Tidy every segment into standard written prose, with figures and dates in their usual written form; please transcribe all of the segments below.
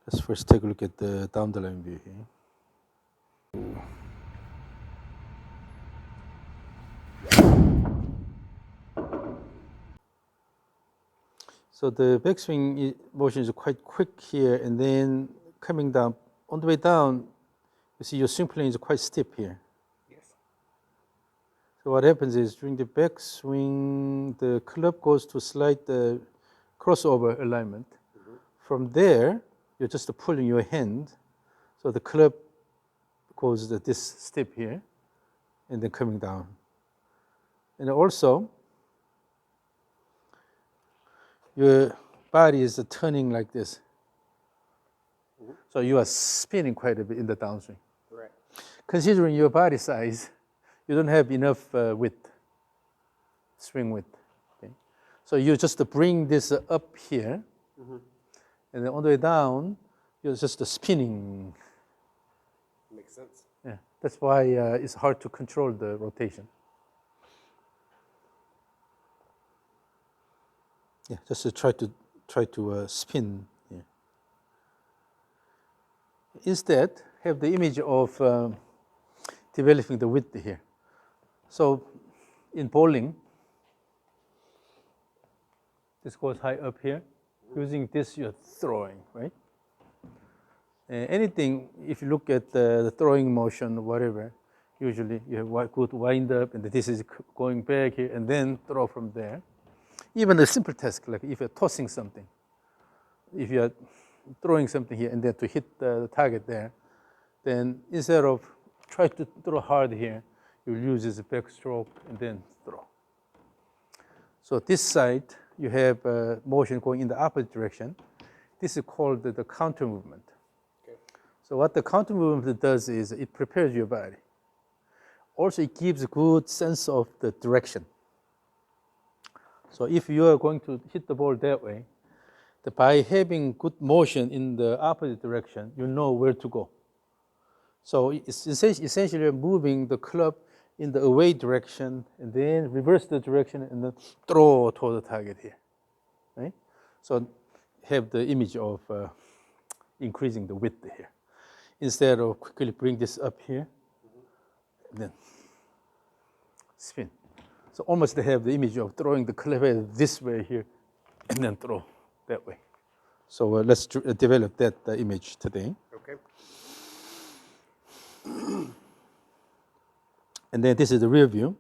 Let's first take a look at the down the line view here. So the backswing motion is quite quick here, and then coming down. On the way down, you see your swing plane is quite steep here. Yes. So what happens is during the backswing, the club goes to slight crossover alignment. From there, you're just pulling your hand, so the club goes this step here, and then coming down. And also, your body is turning like this. So you are spinning quite a bit in the downswing. Right. Considering your body size, you don't have enough width, swing width. Okay? So you just bring this up here, and then on the way down, you're just spinning. Makes sense. Yeah, that's why it's hard to control the rotation. Yeah, just to try to spin. Yeah. Instead, have the image of developing the width here. So, in bowling, this goes high up here. Using this, you're throwing, right? Anything, if you look at the throwing motion, whatever, usually you have good wind up, and this is going back here, and then throw from there. Even a simple task, like if you're tossing something, if you're throwing something here and then to hit the target there, then instead of try to throw hard here, you use this backstroke and then throw. So this side, you have motion going in the opposite direction. This is called the counter movement. Okay. So what the counter movement does is it prepares your body. Also, it gives a good sense of the direction. So if you are going to hit the ball that way, by having good motion in the opposite direction, you know where to go. So it's essentially moving the club in the away direction, and then reverse the direction, and then throw toward the target here, right? So have the image of increasing the width here. Instead of quickly bring this up here, and then spin. So almost they have the image of throwing the club head this way here, and then throw that way. So let's develop that image today. Okay. And then this is the rear view.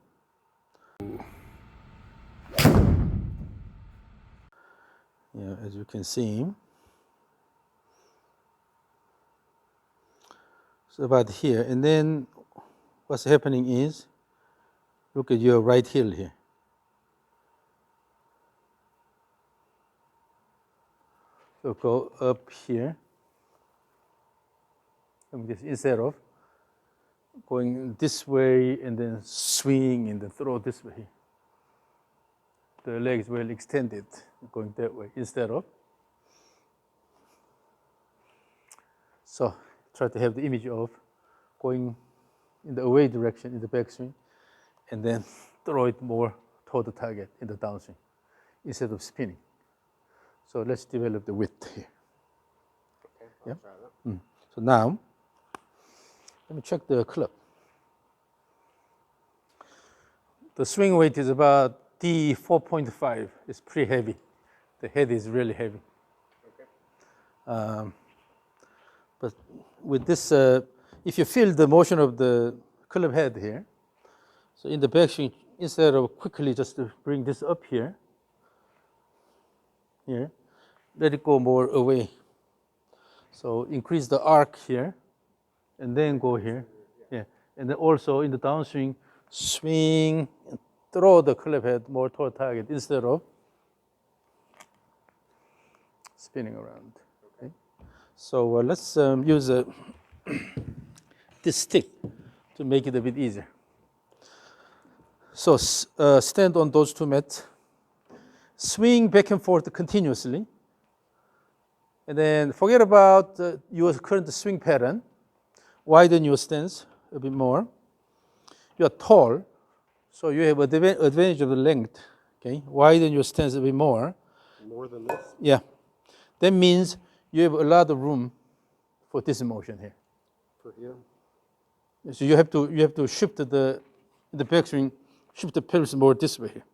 Yeah, as you can see. So about here, and then what's happening is, look at your right heel here. So go up here. Instead of going this way and then swing and then throw this way. The legs well extended, going that way instead of. So try to have the image of going in the away direction in the backswing, and then throw it more toward the target in the downswing instead of spinning. So let's develop the width here. Okay, I'll try that. So now, let me check the club. The swing weight is about D4.5. It's pretty heavy. The head is really heavy. Okay. But with this, if you feel the motion of the club head here, so in the backswing, instead of quickly just to bring this up here, let it go more away. So increase the arc here, and then go here. Yeah, and then also in the downswing, swing and throw the club head more toward target instead of spinning around. Okay. So let's use this stick to make it a bit easier. So stand on those two mats, swing back and forth continuously, and then forget about your current swing pattern. Widen your stance a bit more. You are tall, so you have advantage of the length. Okay, widen your stance a bit more. More than this? Yeah, that means you have a lot of room for this motion here. For here. So you have to shift the backswing, shift the pelvis more this way here.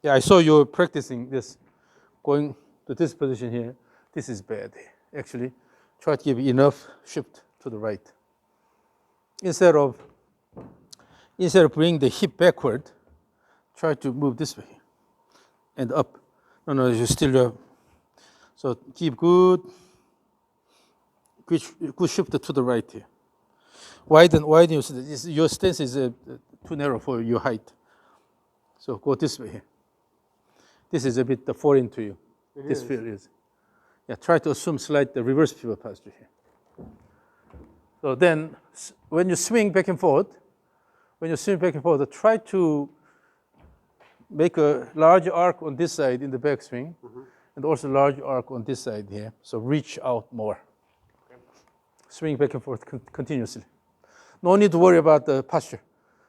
Yeah, I saw you practicing this, going to this position here. This is bad. Actually, try to give enough shift to the right. Instead of bringing the hip backward, try to move this way and up. No, you still. So keep good shift to the right here. Widen your stance is too narrow for your height. So go this way here. This is a bit foreign to you. This field is. Yeah, try to assume slight reverse pivot posture here. So then, when you swing back and forth, try to make a large arc on this side in the backswing, and also large arc on this side here. So reach out more. Okay. Swing back and forth continuously. No need to worry about the posture.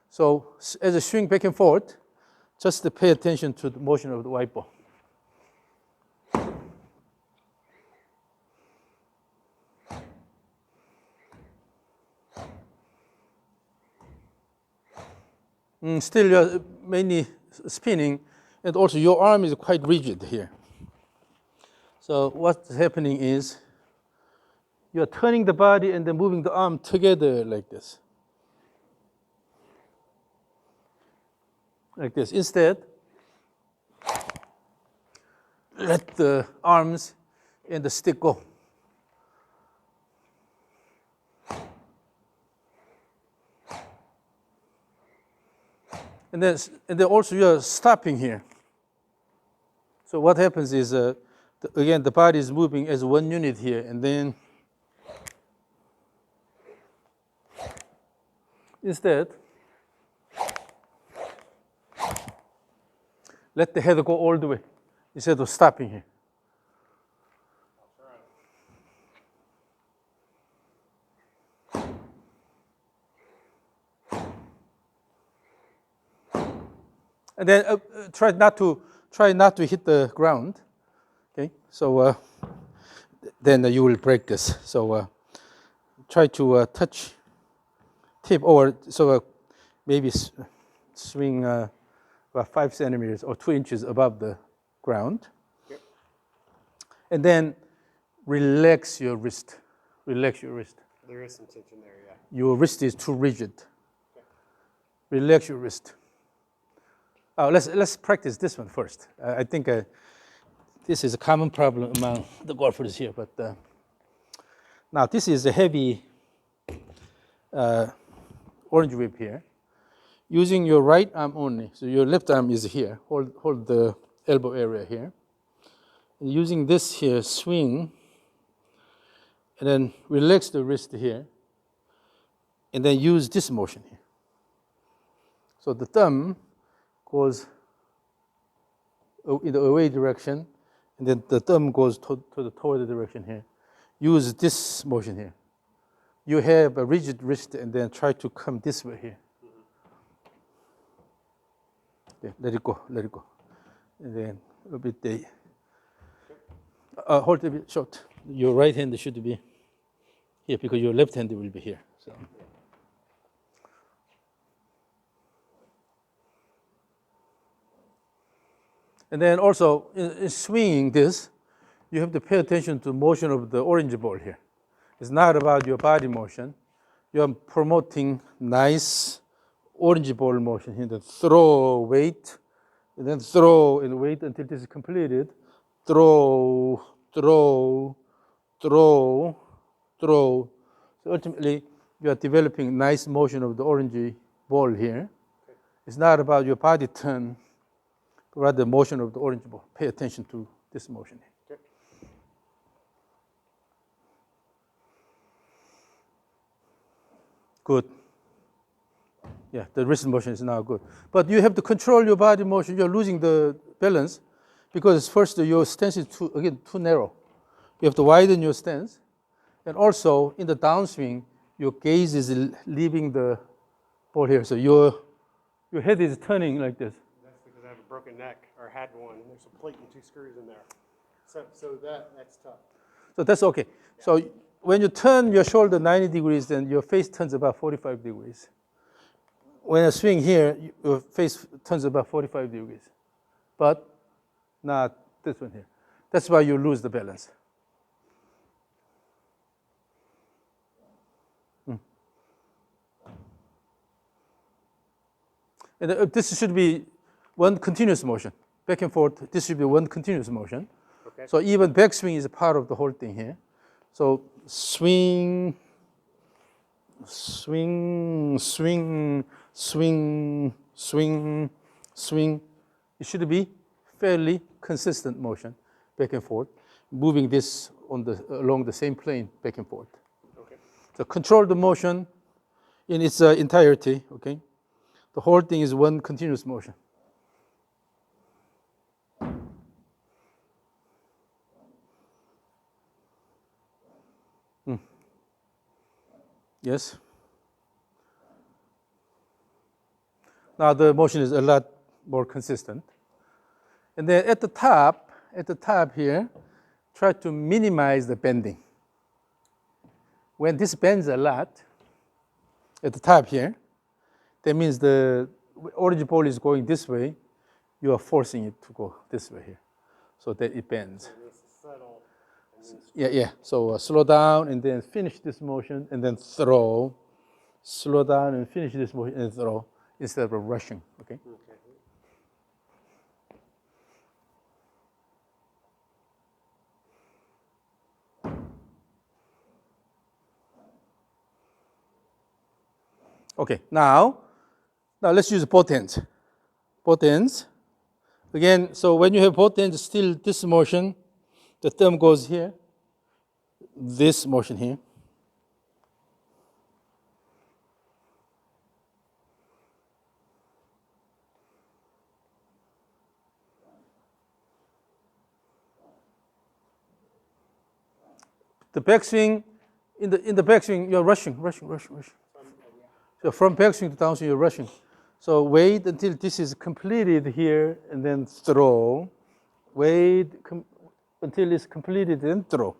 So as I swing back and forth, just to pay attention to the motion of the white ball. Still, you're mainly spinning, and also your arm is quite rigid here. So what's happening is you're turning the body and then moving the arm together like this. Like this. Instead, let the arms and the stick go. And then also you're stopping here. So what happens is, again, the body is moving as one unit here, and then instead, let the head go all the way instead of stopping here. And then try not to hit the ground. Okay, so then you will break this. So try to touch tip, or so maybe swing about 5 centimeters or 2 inches above the ground. Yep. And then relax your wrist. Relax your wrist. There is some tension there, yeah. Your wrist is too rigid. Okay. Relax your wrist. Let's practice this one first. I think this is a common problem among the golfers here. But now this is a heavy orange whip here. Using your right arm only, so your left arm is here. Hold the elbow area here. And using this here, swing, and then relax the wrist here, and then use this motion here. So the thumb goes in the away direction, and then the thumb goes toward the direction here. Use this motion here. You have a rigid wrist, and then try to come this way here. Okay, let it go. And then a bit there. Hold it a bit short. Your right hand should be here because your left hand will be here. So. And then also, in swinging this, you have to pay attention to the motion of the orange ball here. It's not about your body motion. You are promoting nice orange ball motion here. Then throw, wait, and then throw and wait until this is completed. Throw. So ultimately, you are developing nice motion of the orange ball here. Okay. It's not about your body turn, but rather the motion of the orange ball. Pay attention to this motion here. Okay. Good. Yeah, the wrist motion is now good. But you have to control your body motion. You're losing the balance because first your stance is too narrow. You have to widen your stance. And also in the downswing, your gaze is leaving the ball here. So your head is turning like this. That's because I have a broken neck, or had one, and there's a plate and 2 screws in there. So that's tough. So that's okay. So when you turn your shoulder 90 degrees, then your face turns about 45 degrees. When I swing here, your face turns about 45 degrees, but not this one here. That's why you lose the balance. And this should be one continuous motion, back and forth. This should be one continuous motion. Okay. So even backswing is a part of the whole thing here. So swing, swing, swing, swing, swing, swing. It should be fairly consistent motion, back and forth, moving this along the same plane, back and forth. Okay. So control the motion in its entirety, okay? The whole thing is one continuous motion. Yes? Now the motion is a lot more consistent. And then at the top here, try to minimize the bending. When this bends a lot, at the top here, that means the origin ball is going this way, you are forcing it to go this way here, so that it bends. Settle. Yeah. So slow down and then finish this motion and then throw. Slow down and finish this motion and throw instead of rushing, okay? Okay. Okay, now let's use both hands. Both hands. Again, so when you have both hands, still this motion, the thumb goes here, this motion here. The backswing, in the backswing, you're rushing. So from backswing to downswing, you're rushing. So wait until this is completed here, and then throw. Wait until it's completed, and throw.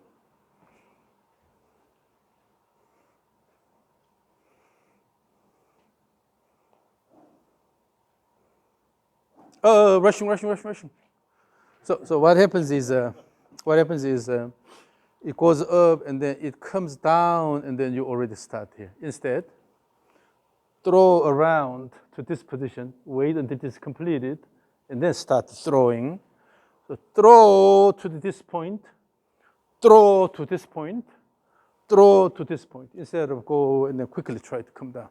Rushing. So what happens is it goes up and then it comes down and then you already start here. Instead, throw around to this position, wait until it is completed, and then start throwing. So throw to this point, throw to this point, throw to this point, instead of go and then quickly try to come down.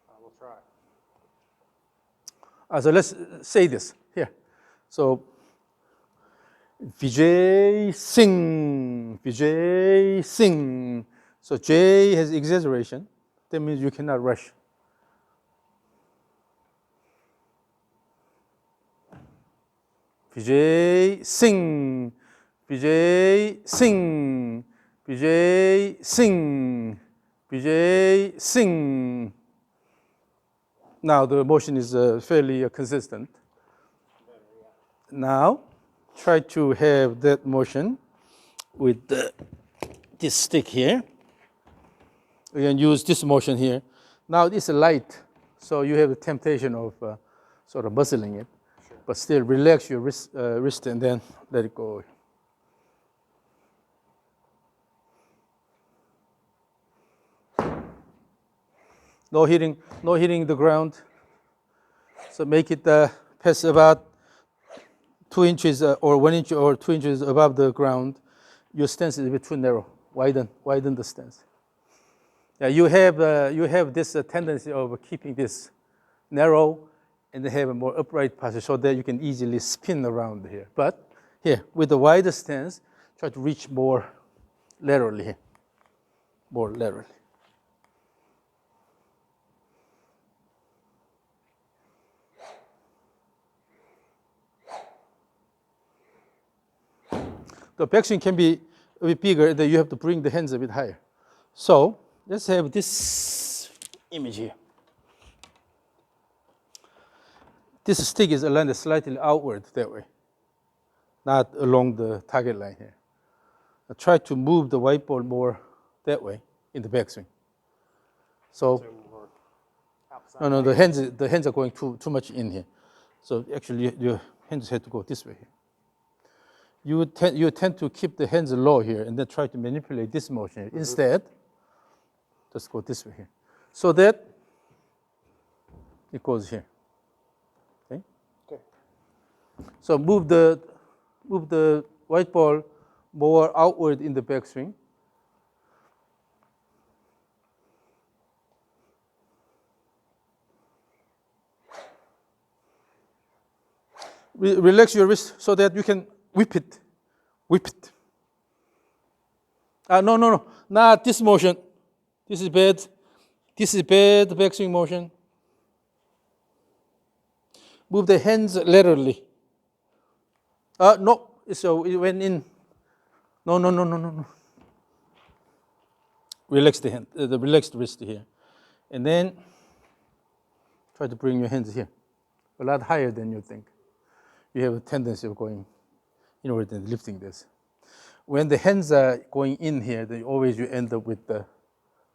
I will try. So let's say this here. So Vijay Singh. So J has exaggeration. That means you cannot rush. Vijay Singh. Now the motion is fairly consistent. Now try to have that motion with this stick here. Again, use this motion here. Now it's light, so you have the temptation of sort of muscling it, sure. But still relax your wrist and then let it go. No hitting the ground. So make it pass about 2 inches or 1 inch or 2 inches above the ground. Your stance is a bit too narrow. Widen the stance. Yeah, you have this tendency of keeping this narrow and have a more upright posture so that you can easily spin around here. But here, with the wider stance, try to reach more laterally here. More laterally. The backswing can be a bit bigger, then you have to bring the hands a bit higher. So let's have this image here. This stick is aligned slightly outward that way, not along the target line here. try to move the white ball more that way in the backswing. So, So we're outside. no, the hands are going too much in here. So actually, your hands have to go this way here. You tend to keep the hands low here and then try to manipulate this motion here. Instead, just go this way here. So that it goes here. Okay? Okay. So move the white ball more outward in the backswing. Relax your wrist so that you can whip it. Whip it. No, not this motion. This is bad. This is bad backswing motion. Move the hands laterally. No, so it went in. No. Relax the hand, relax the wrist here. And then try to bring your hands here, a lot higher than you think. You have a tendency of going inward and lifting this. When the hands are going in here, then always you end up with the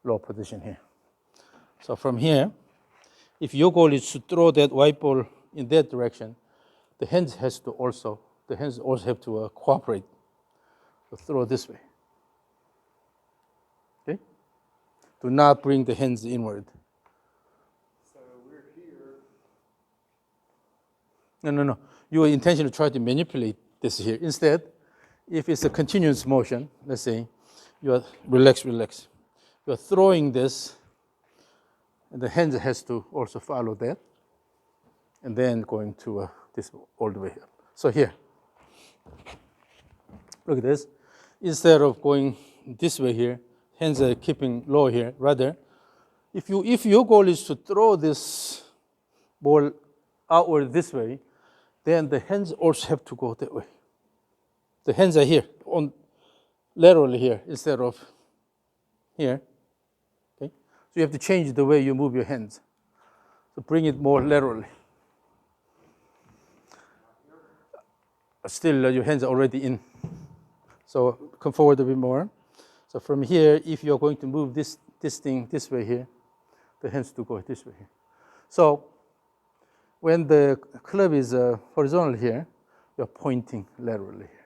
low position here. So from here, if your goal is to throw that white ball in that direction, the hands also have to cooperate to throw this way. Okay? Do not bring the hands inward. So we're here. No. Your intention to try to manipulate this here. Instead, if it's a continuous motion, let's say you are relax. You are throwing this, and the hand has to also follow that, and then going to this all the way up. So here, look at this. Instead of going this way here, hands are keeping low here. Rather, if your goal is to throw this ball outward this way, then the hands also have to go that way. The hands are here, on laterally here, instead of here. Okay? So you have to change the way you move your hands. So bring it more laterally. Still, your hands are already in. So come forward a bit more. So from here, if you're going to move this thing this way here, the hands to go this way here. So when the club is horizontal here, you're pointing laterally here.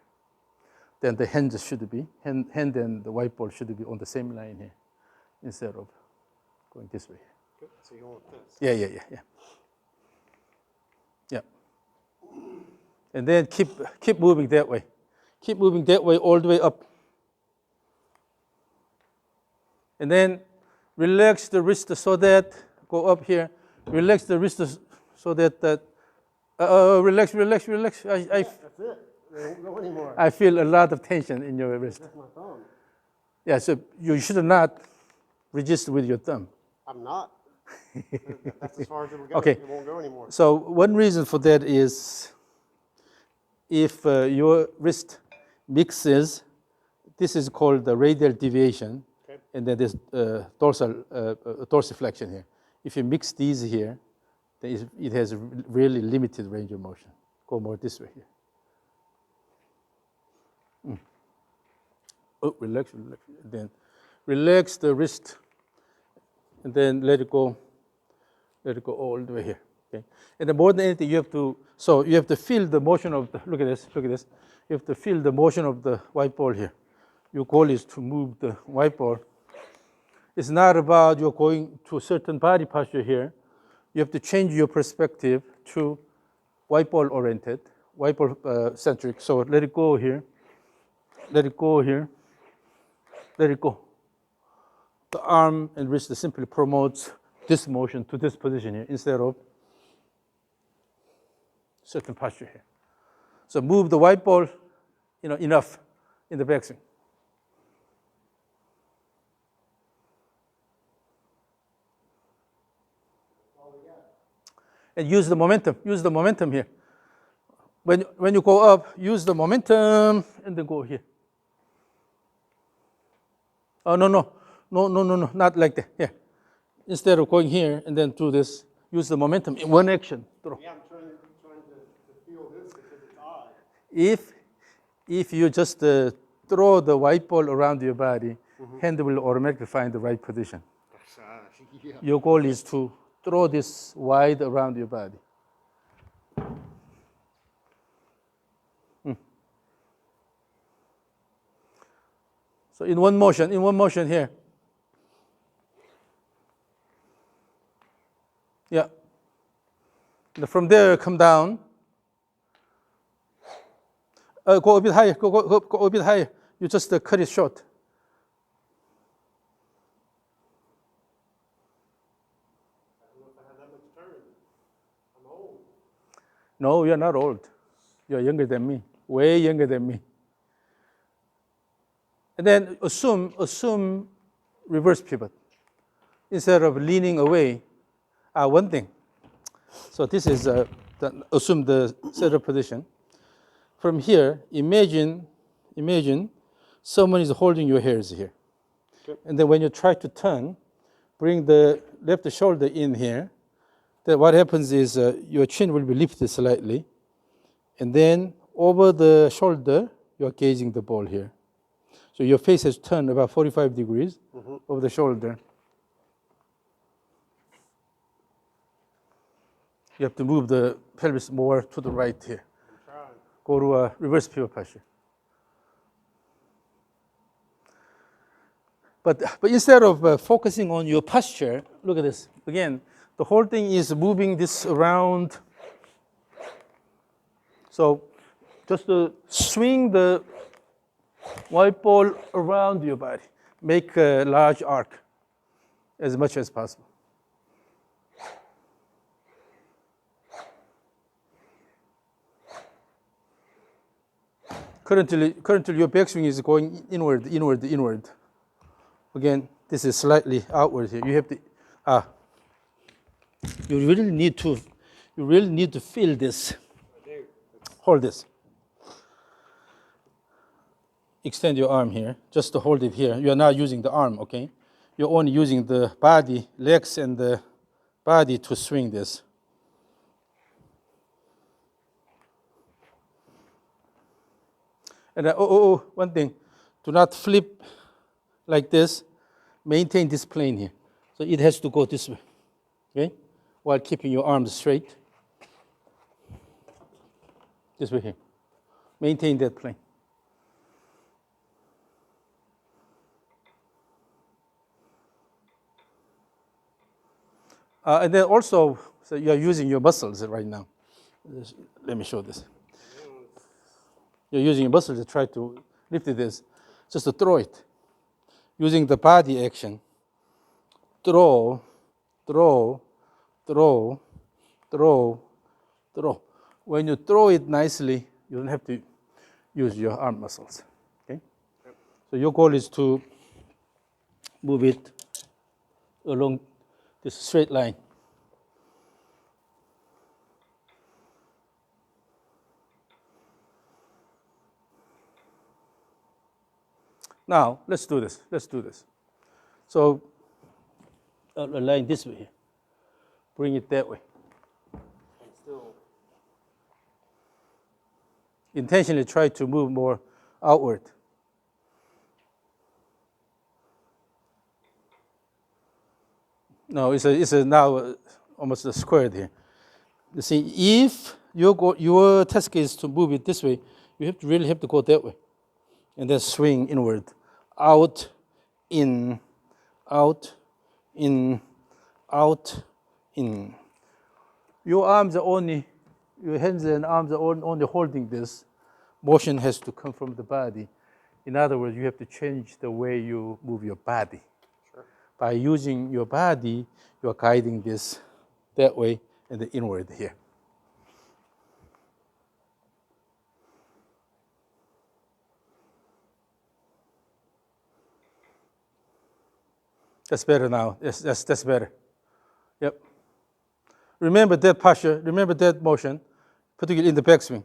Then the hands should be, hand and the white ball should be on the same line here, instead of going this way. Good. So you want this? Yeah. And then keep moving that way. Keep moving that way all the way up. And then relax the wrist so that, go up here, relax the wrist so that, relax. That's it. They won't go anymore. I feel a lot of tension in your wrist. That's my thumb. Yeah, so you should not resist with your thumb. I'm not. That's as far as it'll go. Okay. It won't go anymore. So one reason for that is if your wrist mixes, this is called the radial deviation, Okay. and then there's dorsiflexion here. If you mix these here, then it has a really limited range of motion. Go more this way here. Oh, relax. And then relax the wrist, and then let it go all the way here. Okay. And then more than anything, you have to feel the motion of the. Look at this. You have to feel the motion of the white ball here. Your goal is to move the white ball. It's not about you're going to a certain body posture here. You have to change your perspective to white ball oriented, white ball centric. So let it go here. Let it go here. Let it go. The arm and wrist simply promotes this motion to this position here instead of certain posture here. So move the white ball, enough in the backswing. And use the momentum here. When you go up, use the momentum and then go here. Oh, no, not like that. Here. Instead of going here and then do this, use the momentum in one action. Throw. Yeah, I'm trying to feel this because it's odd. If you just throw the white ball around your body, hand will automatically find the right position. Yeah. Your goal is to throw this wide around your body. So in one motion here. Yeah. And from there, come down. Go a bit higher. Go a bit higher. You just cut it short. I don't know if I have that much turn. I'm old. No, you're not old. You're younger than me. Way younger than me. And then assume reverse pivot. Instead of leaning away, one thing. So this is assume the setup position. From here, imagine someone is holding your hairs here. Okay. And then when you try to turn, bring the left shoulder in here. Then what happens is your chin will be lifted slightly. And then over the shoulder, you're gazing the ball here. So your face has turned about 45 degrees over the shoulder. You have to move the pelvis more to the right here. I'm trying. Go to a reverse pivot posture. But instead of focusing on your posture, look at this. Again, the whole thing is moving this around. So just to swing the white ball around your body. Make a large arc as much as possible. Currently your backswing is going inward. Again, this is slightly outward here. You have to, you really need to feel this. Hold this. Extend your arm here, just to hold it here. You are not using the arm, okay? You're only using the body, legs and the body to swing this. And one thing, do not flip like this. Maintain this plane here. So it has to go this way, okay? While keeping your arms straight. This way here. Maintain that plane. And then also, so you are using your muscles right now. Let me show this. You're using your muscles to try to lift this, just to throw it. Using the body action. Throw. When you throw it nicely, you don't have to use your arm muscles. Okay? Yep. So your goal is to move it along this straight line. Now, let's do this. So, align this way here. Bring it that way. I'm still. Intentionally try to move more outward. No, it's a now almost a square here. You see, if your task is to move it this way, you really have to go that way. And then swing inward. Out, in, out, in, out, in. Your hands and arms are only holding this. Motion has to come from the body. In other words, you have to change the way you move your body. Sure. By using your body, you are guiding this that way and then inward here. That's better now. That's better. Yep. Remember that posture. Remember that motion, particularly in the backswing.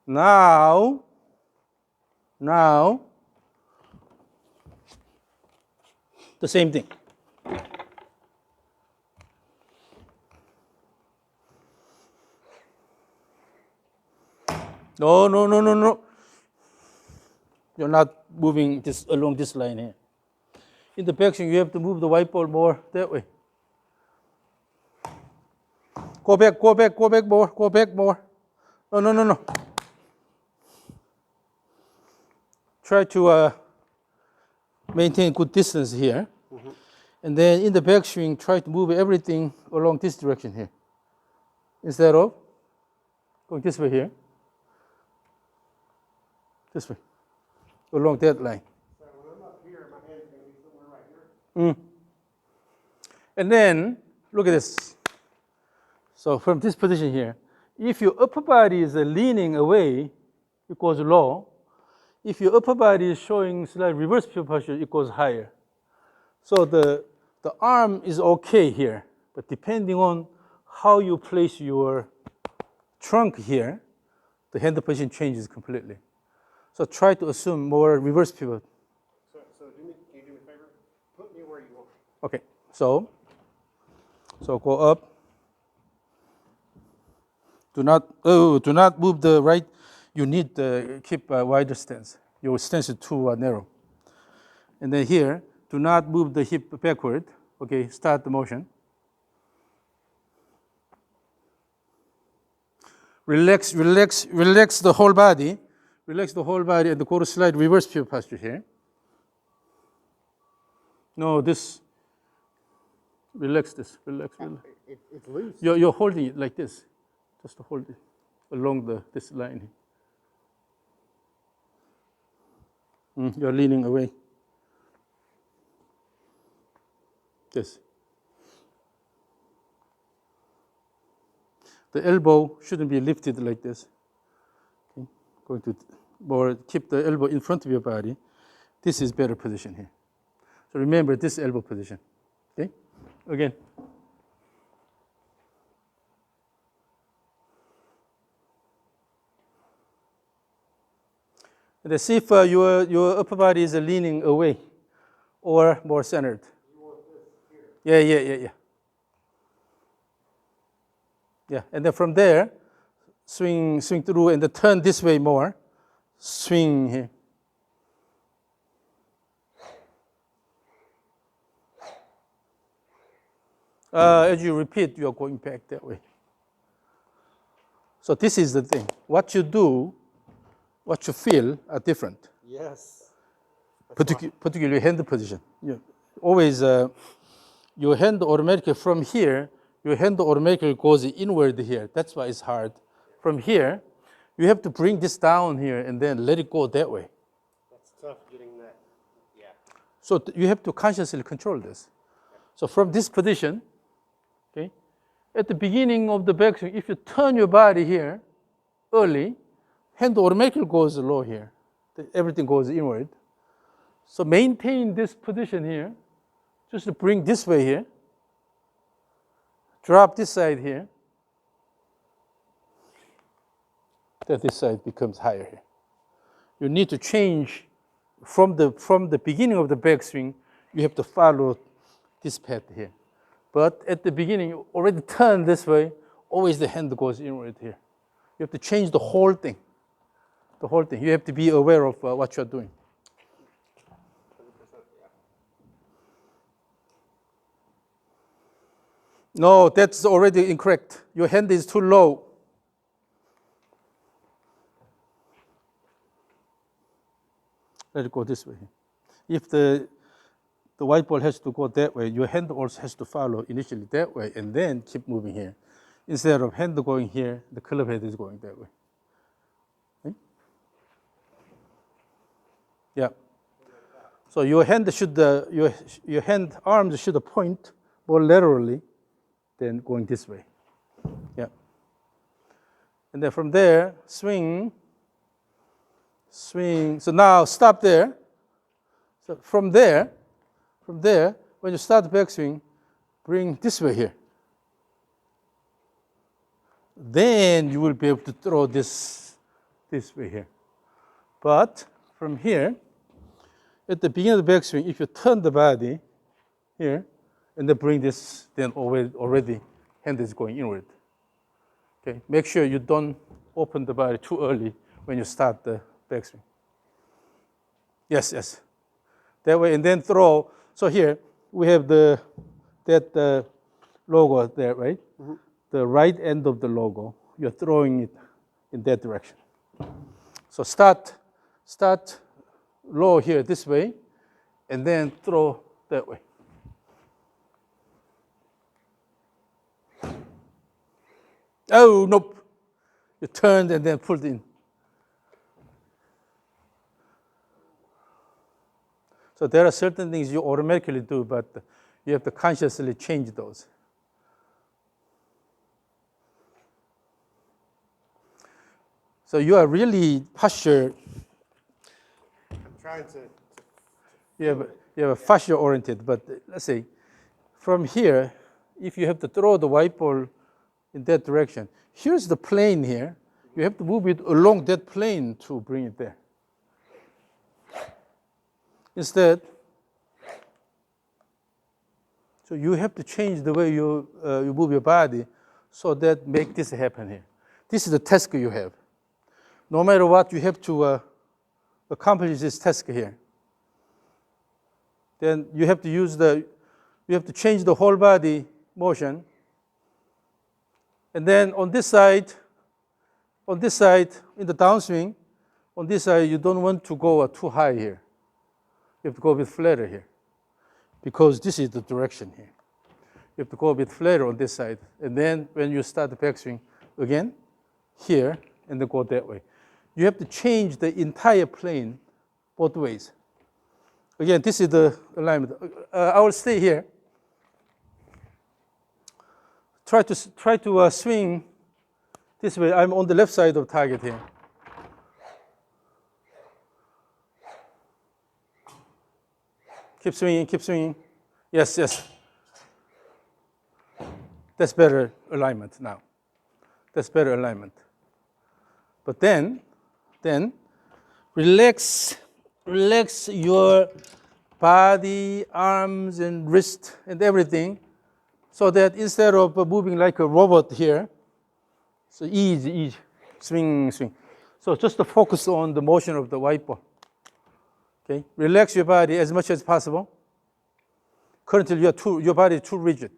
Now, the same thing. No. You're not moving this along this line here. In the backswing, you have to move the white ball more that way. Go back, go back, go back more, go back more. No, no, no, no. Try to maintain good distance here. Mm-hmm. And then in the backswing, try to move everything along this direction here. Instead of going this way here. This way. Along that line. So when I'm up here, my hand's going to be somewhere right here. And then, look at this. So from this position here, if your upper body is leaning away, it goes low. If your upper body is showing slight reverse pivot posture, it goes higher. So the arm is okay here, but depending on how you place your trunk here, the hand position changes completely. So try to assume more reverse pivot. So can you do me a favor? Put me where you want. Okay, so go up. Do not move the right. You need to keep a wider stance. Your stance is too narrow. And then here, do not move the hip backward. Okay, start the motion. Relax the whole body. Relax the whole body and go to slight reverse pivot posture here. No, this. Relax this. Relax. It's loose. You're holding it like this. Just to hold it along this line. You're leaning away. This. The elbow shouldn't be lifted like this. Okay. Going to more keep the elbow in front of your body. This is better position here. So remember this elbow position. Okay. Again. Let's see if your upper body is leaning away or more centered. You want this here. Yeah. Yeah, and then from there, swing through and then turn this way more. Swing here. As you repeat, you are going back that way. So this is the thing. What you do, what you feel are different. Yes. Particularly hand position. Always, your hand automatically from here, your hand automatically goes inward here. That's why it's hard. From here, you have to bring this down here and then let it go that way. That's tough getting that. Yeah. So you have to consciously control this. So from this position, okay, at the beginning of the backswing, if you turn your body here early, hand automatically goes low here. Everything goes inward. So maintain this position here. Just bring this way here. Drop this side here. That this side becomes higher here. You need to change from the beginning of the backswing. You have to follow this path here. But at the beginning, you already turn this way. Always the hand goes inward here. You have to change the whole thing. The whole thing. You have to be aware of what you're doing. 100%, yeah. No, that's already incorrect. Your hand is too low. Let it go this way. If the white ball has to go that way, your hand also has to follow initially that way and then keep moving here. Instead of hand going here, the club head is going that way. Okay? Yeah. So your hand should your hand arms should point more laterally than going this way. Yeah. And then from there, swing. So now stop there. So from there, when you start the backswing, bring this way here. Then you will be able to throw this way here. But from here, at the beginning of the backswing, if you turn the body here, and then bring this, then already hand is going inward. Okay, make sure you don't open the body too early when you start the backswing. Yes, yes. That way, and then throw. So here we have that logo there, right? Mm-hmm. The right end of the logo. You're throwing it in that direction. So start low here this way, and then throw that way. Oh, nope. You turned and then pulled in. So there are certain things you automatically do, but you have to consciously change those. So you are really posture, I'm trying to you have a posture oriented, but let's say from here, if you have to throw the white ball in that direction, here's the plane here. You have to move it along that plane to bring it there. Instead, so you have to change the way you move your body so that make this happen here. This is the task you have. No matter what, you have to accomplish this task here. Then you have to you have to change the whole body motion. And then on this side, in the downswing, on this side, you don't want to go too high here. You have to go a bit flatter here because this is the direction here. You have to go a bit flatter on this side. And then when you start the backswing again, here, and then go that way. You have to change the entire plane both ways. Again, this is the alignment. I will stay here. Try to swing this way. I'm on the left side of target here. Keep swinging, keep swinging. Yes, yes. That's better alignment now. That's better alignment. But then relax your body, arms, and wrist, and everything, so that instead of moving like a robot here, so easy, swing. So just to focus on the motion of the white ball. Okay, relax your body as much as possible. Currently, your body is too rigid.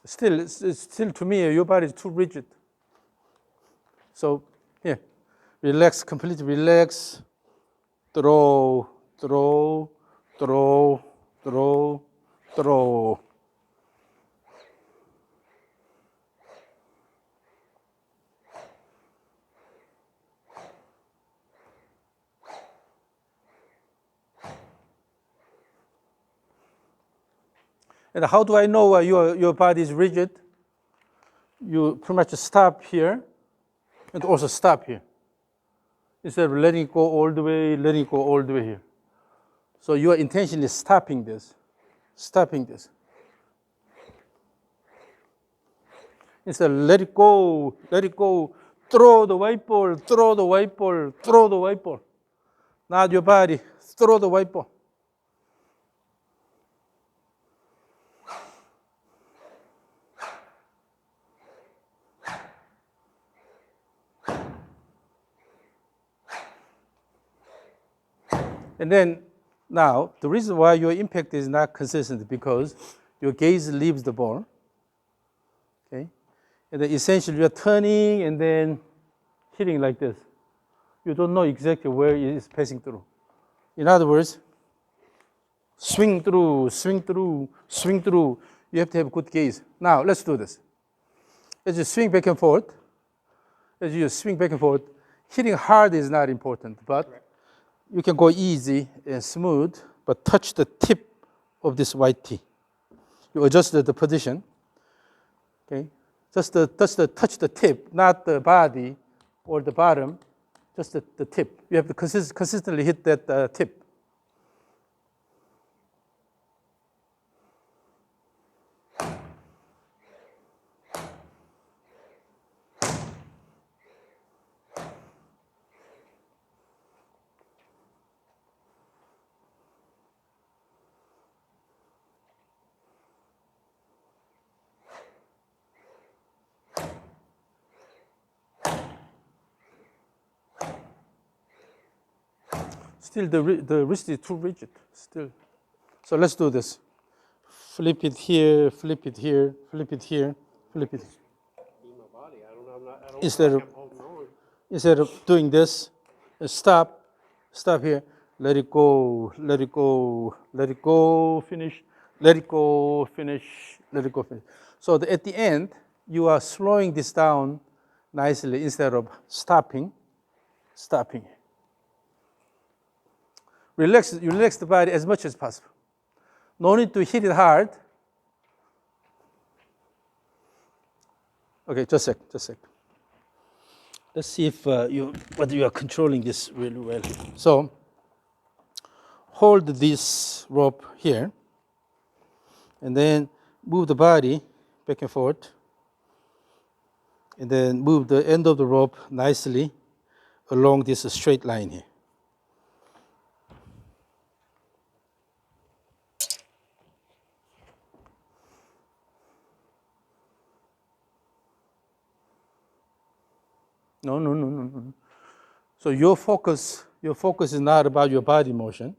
Still to me, your body is too rigid. So here, relax, completely relax. Throw. And how do I know your body is rigid? You pretty much stop here and also stop here. Instead of letting it go all the way, here. So your intention is stopping this. Instead of let it go, throw the white ball. Not your body, throw the white ball. And then now, the reason why your impact is not consistent because your gaze leaves the ball. Okay? And then essentially you're turning and then hitting like this. You don't know exactly where it is passing through. In other words, swing through. You have to have good gaze. Now, let's do this. As you swing back and forth, hitting hard is not important, but you can go easy and smooth, but touch the tip of this white tee. You adjust the position, okay? Just touch the tip, not the body or the bottom, just the tip. You have to consistently hit that tip. Still, the wrist is too rigid. Still. So let's do this. Flip it here, flip it here, flip it here, flip it. In my body, I don't know. I don't Instead feel of like I'm holding on. instead of doing this, stop here. Let it go. Let it go. Let it go. Finish. Let it go. Finish. Let it go. Finish. So at the end, you are slowing this down nicely instead of stopping. Relax the body as much as possible. No need to hit it hard. Okay, just a sec. Let's see if whether you are controlling this really well. So hold this rope here, and then move the body back and forth, and then move the end of the rope nicely along this straight line here. No. So your focus is not about your body motion.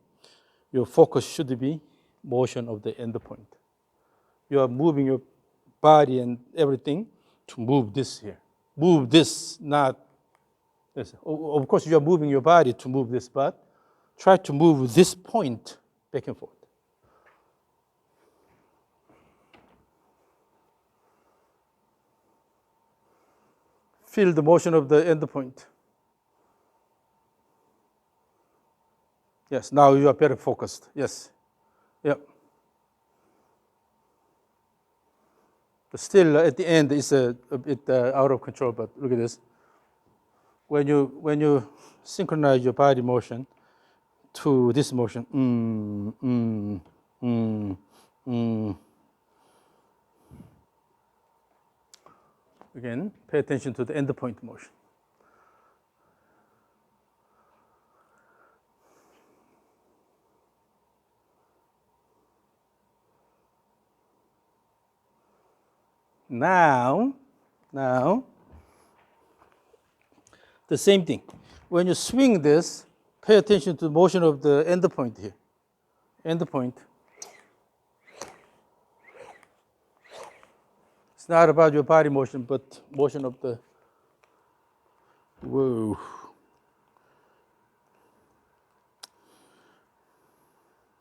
Your focus should be motion of the end point. You are moving your body and everything to move this here. Move this, not this. Of course, you are moving your body to move this, but try to move this point back and forth. Feel the motion of the end point. Yes, now you are better focused. Yes. Yep. But still, at the end, it's a bit out of control, but look at this. When you synchronize your body motion to this motion, Again, pay attention to the end point motion. Now, the same thing. When you swing this, pay attention to the motion of the end point here. End point. It's not about your body motion, but motion of the, whoa.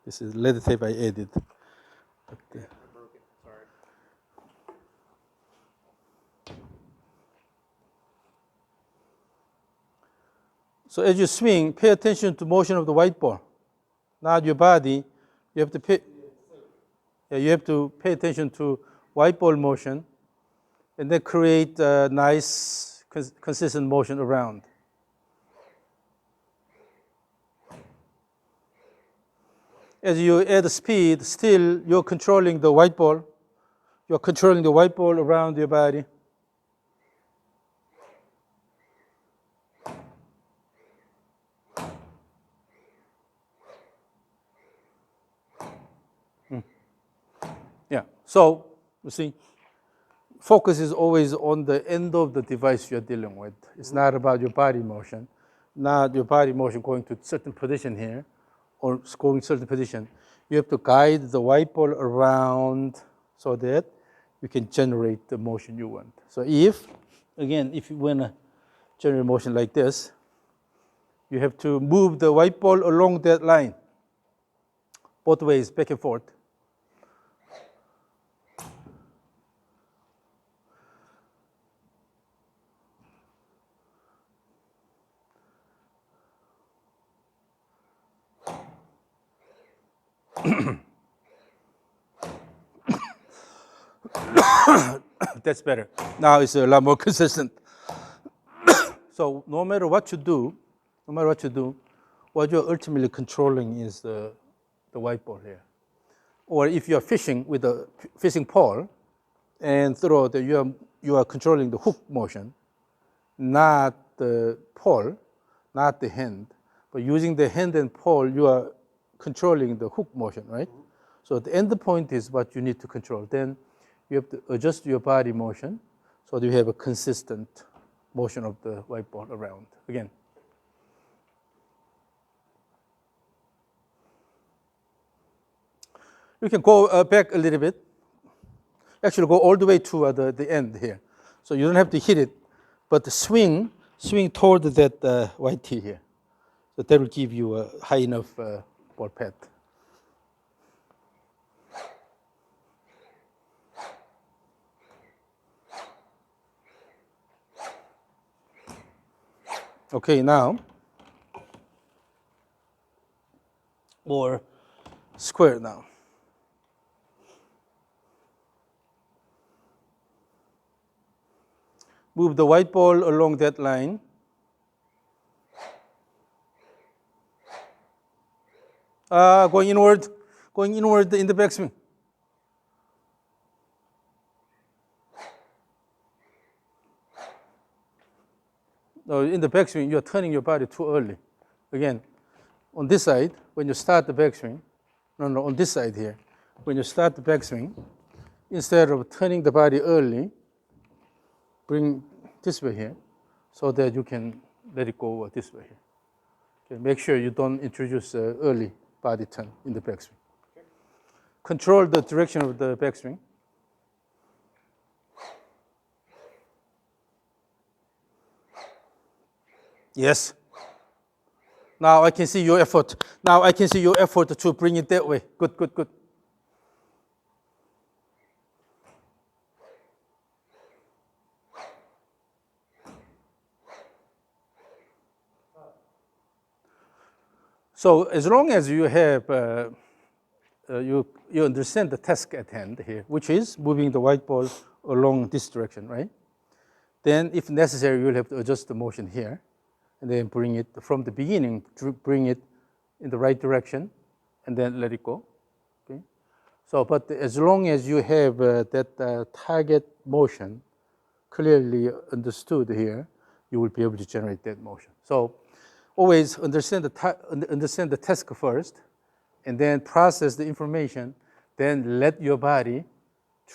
This is leather tape I added. But, I broke it. Sorry. so as you swing, pay attention to motion of the white ball, not your body. You have to pay attention to white ball motion, and then create a nice, consistent motion around. As you add speed, still you're controlling the white ball. You're controlling the white ball around your body. Yeah, so you see, focus is always on the end of the device you're dealing with. It's not about your body motion, not your body motion going to a certain position here or going to a certain position. You have to guide the white ball around so that you can generate the motion you want. So if you want to generate motion like this, you have to move the white ball along that line, both ways, back and forth. That's better. Now it's a lot more consistent. So no matter what you do, what you're ultimately controlling is the white ball here. Or if you're fishing with a fishing pole and throw that you are controlling the hook motion, not the pole, not the hand. But using the hand and pole, you are controlling the hook motion, right? So the end point is what you need to control. Then you have to adjust your body motion so that you have a consistent motion of the white ball around. Again. You can go back a little bit. Actually, go all the way to the end here. So you don't have to hit it, but swing toward that white tee here. So that will give you a high enough ball path. Okay, now more square now. Move the white ball along that line. Going inward in the backswing. No, in the backswing, you're turning your body too early. Again, on this side, when you start the backswing, no, on this side here, when you start the backswing, instead of turning the body early, bring this way here, so that you can let it go this way here. Okay, make sure you don't introduce early body turn in the backswing. Okay. Control the direction of the backswing. Yes. Now I can see your effort. Now I can see your effort to bring it that way. Good, good, good. So as long as you have, you understand the task at hand here, which is moving the white ball along this direction, right? Then if necessary, you'll have to adjust the motion here and then bring it from the beginning, bring it in the right direction and then let it go, okay? So, but as long as you have that target motion clearly understood here, you will be able to generate that motion. So always understand the task first, and then process the information, then let your body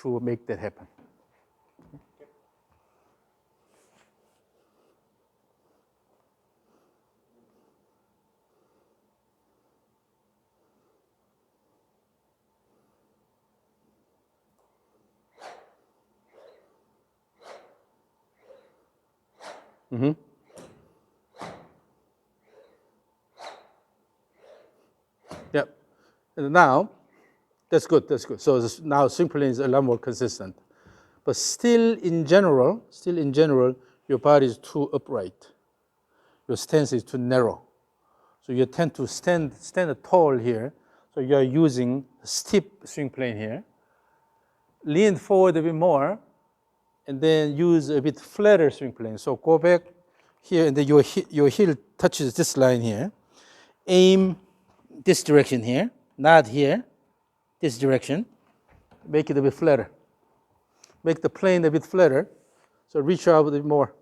to make that happen. Mm-hmm. Yep. And now, that's good, that's good. So now swing plane is a lot more consistent. But still in general, your body is too upright. Your stance is too narrow. So you tend to stand tall here. So you are using a steep swing plane here. Lean forward a bit more, and then use a bit flatter swing plane. So go back here, and then your heel touches this line here. Aim this direction here, not here, this direction. Make it a bit flatter. Make the plane a bit flatter, so reach out a bit more.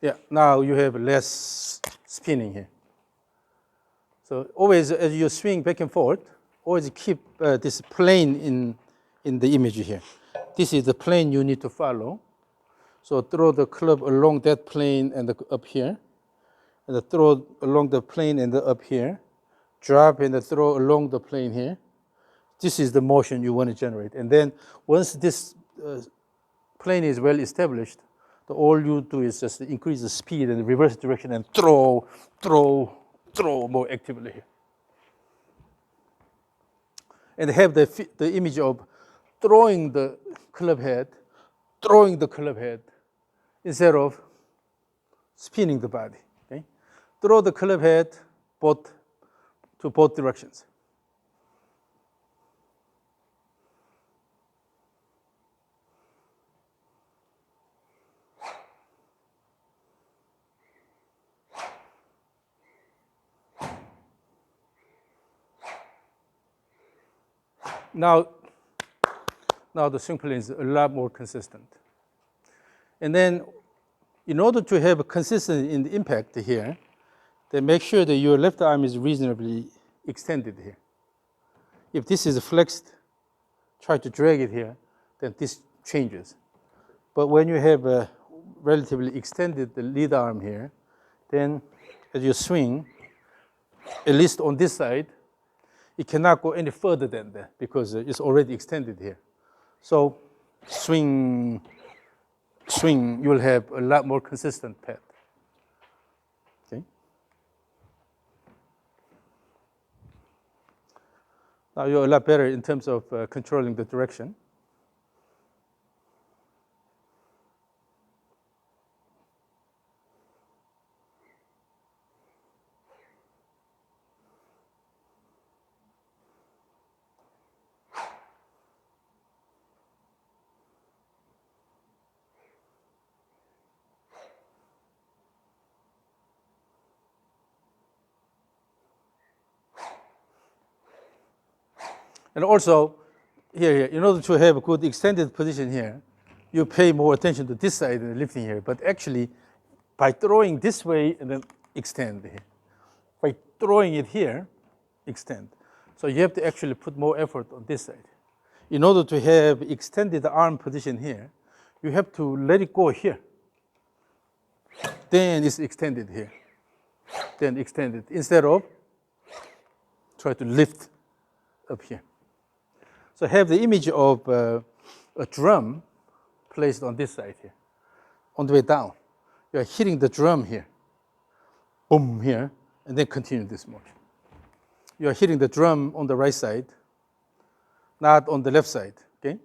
Yeah, now you have less spinning here. So always, as you swing back and forth, always keep this plane in the image here. This is the plane you need to follow. So throw the club along that plane and up here, and throw along the plane and up here. Drop and throw along the plane here. This is the motion you want to generate. And then once this plane is well established, all you do is just increase the speed and reverse direction and throw more actively here. And have the image of throwing the club head instead of spinning the body. Okay? Throw the club head to both directions. Now the swing plane is a lot more consistent. And then in order to have a consistency in the impact here, then make sure that your left arm is reasonably extended here. If this is flexed, try to drag it here, then this changes. But when you have a relatively extended the lead arm here, then as you swing, at least on this side, it cannot go any further than that because it's already extended here. So swing, swing, you'll have a lot more consistent path. Okay. Now you're a lot better in terms of controlling the direction. And also, here, in order to have a good extended position here, you pay more attention to this side than lifting here. But actually, by throwing this way and then extend here. By throwing it here, extend. So you have to actually put more effort on this side. In order to have extended arm position here, you have to let it go here. Then it's extended here. Then extended, instead of try to lift up here. So have the image of a drum placed on this side here. On the way down, you are hitting the drum here. Boom, here, and then continue this motion. You are hitting the drum on the right side, not on the left side, okay?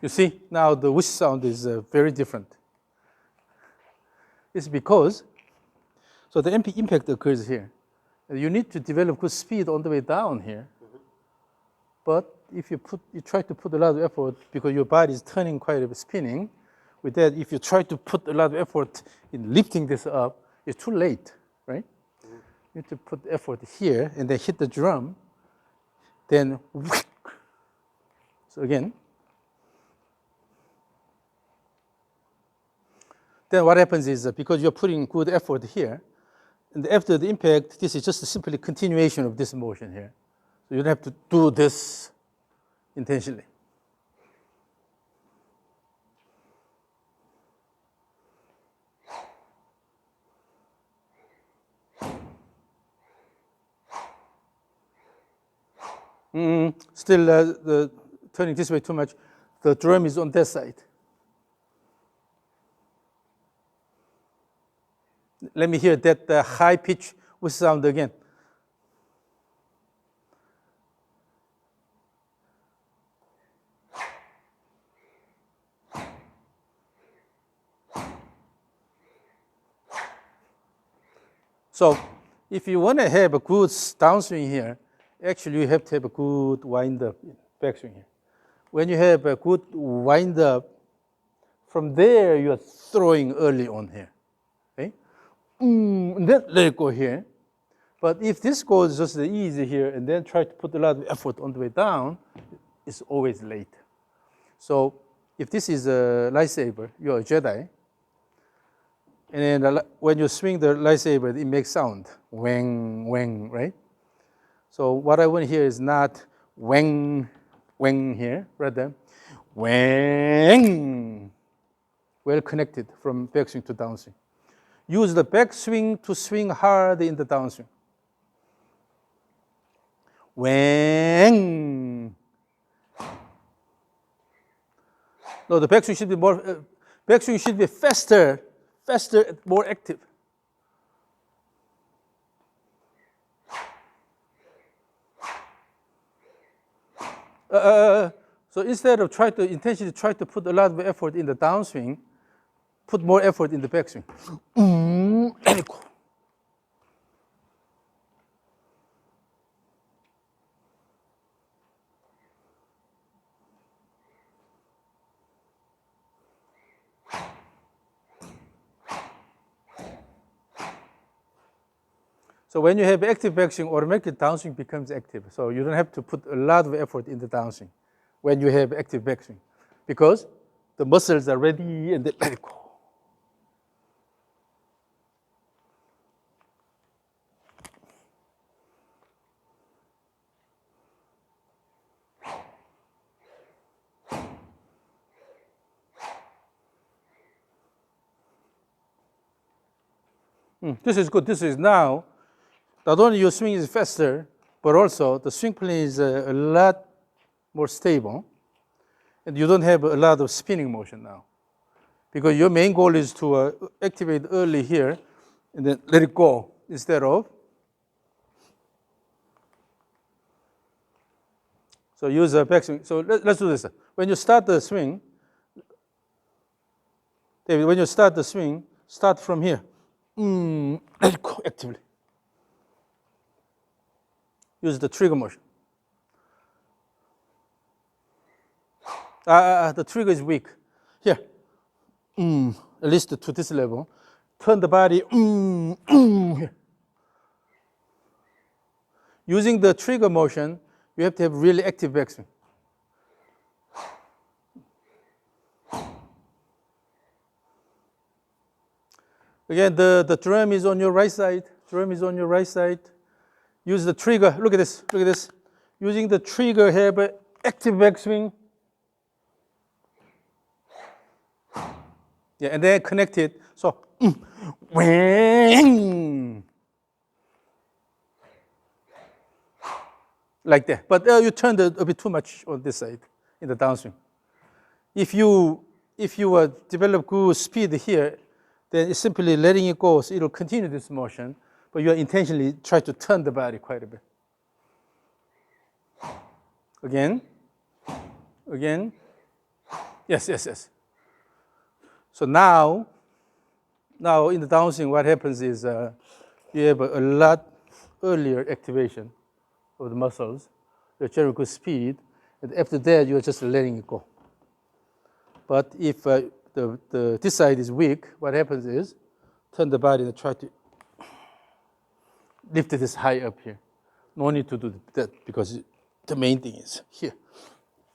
You see, now the whoosh sound is very different. It's because, so the MP impact occurs here. You need to develop good speed on the way down here. But if you try to put a lot of effort, because your body is turning quite a bit, spinning, with that, if you try to put a lot of effort in lifting this up, it's too late, right? You need to put effort here and then hit the drum, then, so again, then what happens is because you're putting good effort here, and after the impact, this is just simply a continuation of this motion here. So you don't have to do this intentionally. Still turning this way too much. The drum is on that side. Let me hear that high pitch whistle sound again. So if you want to have a good downswing here, actually you have to have a good wind-up backswing here. When you have a good wind-up, from there you are throwing early on here. Okay? And then let it go here. But if this goes just easy here and then try to put a lot of effort on the way down, it's always late. So if this is a lightsaber, you're a Jedi, and then when you swing the lightsaber, it makes sound, wang, wang, right? So what I want here is not wang, wang here, rather wang, well connected from backswing to downswing. Use the backswing to swing hard in the downswing. Wang. No, the backswing should be more. Backswing should be faster, more active. So instead of intentionally try to put a lot of effort in the downswing, put more effort in the backswing. Let it go. So when you have active backswing, automatically downswing becomes active. So you don't have to put a lot of effort in the downswing when you have active backswing, because the muscles are ready and they let it go. This is good. This is now, not only your swing is faster, but also the swing plane is a lot more stable, and you don't have a lot of spinning motion now, because your main goal is to activate early here and then let it go instead of. So use a backswing. So let's do this. When you start the swing, David, when you start the swing, start from here. Let it go actively. Use the trigger motion. The trigger is weak. Here. At least to this level. Turn the body. Here. Using the trigger motion, you have to have really active backswing. Again, the drum is on your right side. Drum is on your right side. Use the trigger. Look at this. Look at this. Using the trigger, have an active backswing. Yeah, and then connect it. So, like that. But you turned a bit too much on this side in the downswing. If you develop good speed here, then it's simply letting it go, so it'll continue this motion, but you are intentionally try to turn the body quite a bit. Again. Yes. So now in the downswing, what happens is you have a lot earlier activation of the muscles, you generate good speed, and after that, you're just letting it go. But if this side is weak, what happens is, turn the body and try to lift this high up here. No need to do that, because the main thing is here.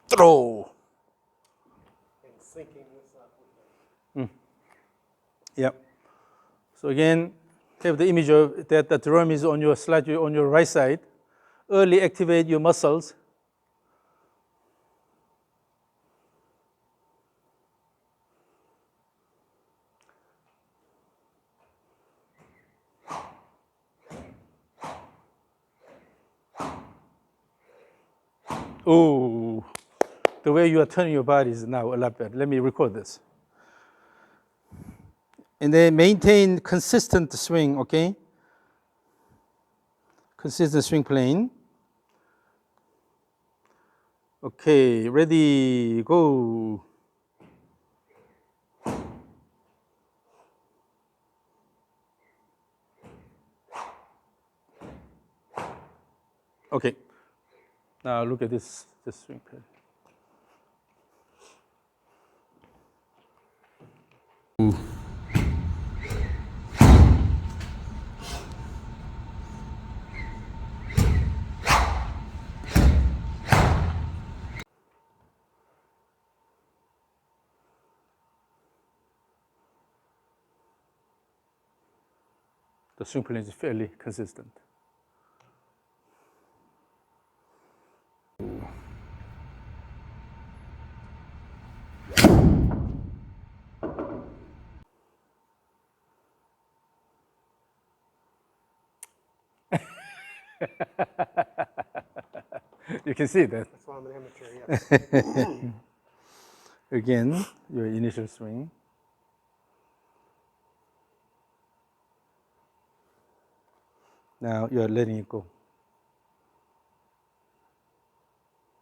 Throw. And syncing this up with Yeah. So again, have the image of that the drum is on your slightly on your right side. Early activate your muscles. Oh, the way you are turning your body is now a lot better. Let me record this. And then maintain consistent swing, okay? Consistent swing plane. Okay, ready, go. Okay, now look at this swing plane. The swing plane is fairly consistent. You can see that. That's why I'm an amateur, yes. Again, your initial swing. Now you are letting it go.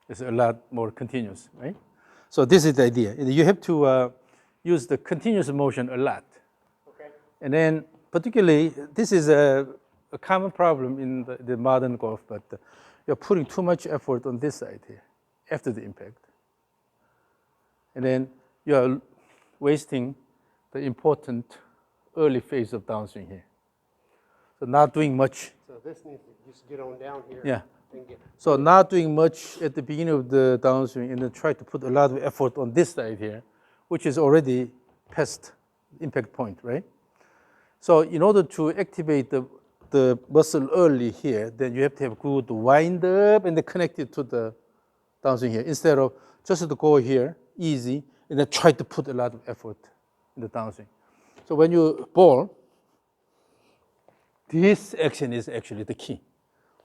It's a lot more continuous, right? So this is the idea. You have to use the continuous motion a lot. Okay. And then particularly, this is a common problem in the modern golf, but you're putting too much effort on this side here after the impact. And then you're wasting the important early phase of downswing here. So not doing much. So So this needs to just get on down here. Yeah. And get, So not doing much at the beginning of the downswing and then try to put a lot of effort on this side here, which is already past impact point, right? So in order to activate the muscle early here, then you have to have good wind up and then connect it to the downswing here, instead of just to go here, easy, and then try to put a lot of effort in the downswing. So when you ball, this action is actually the key.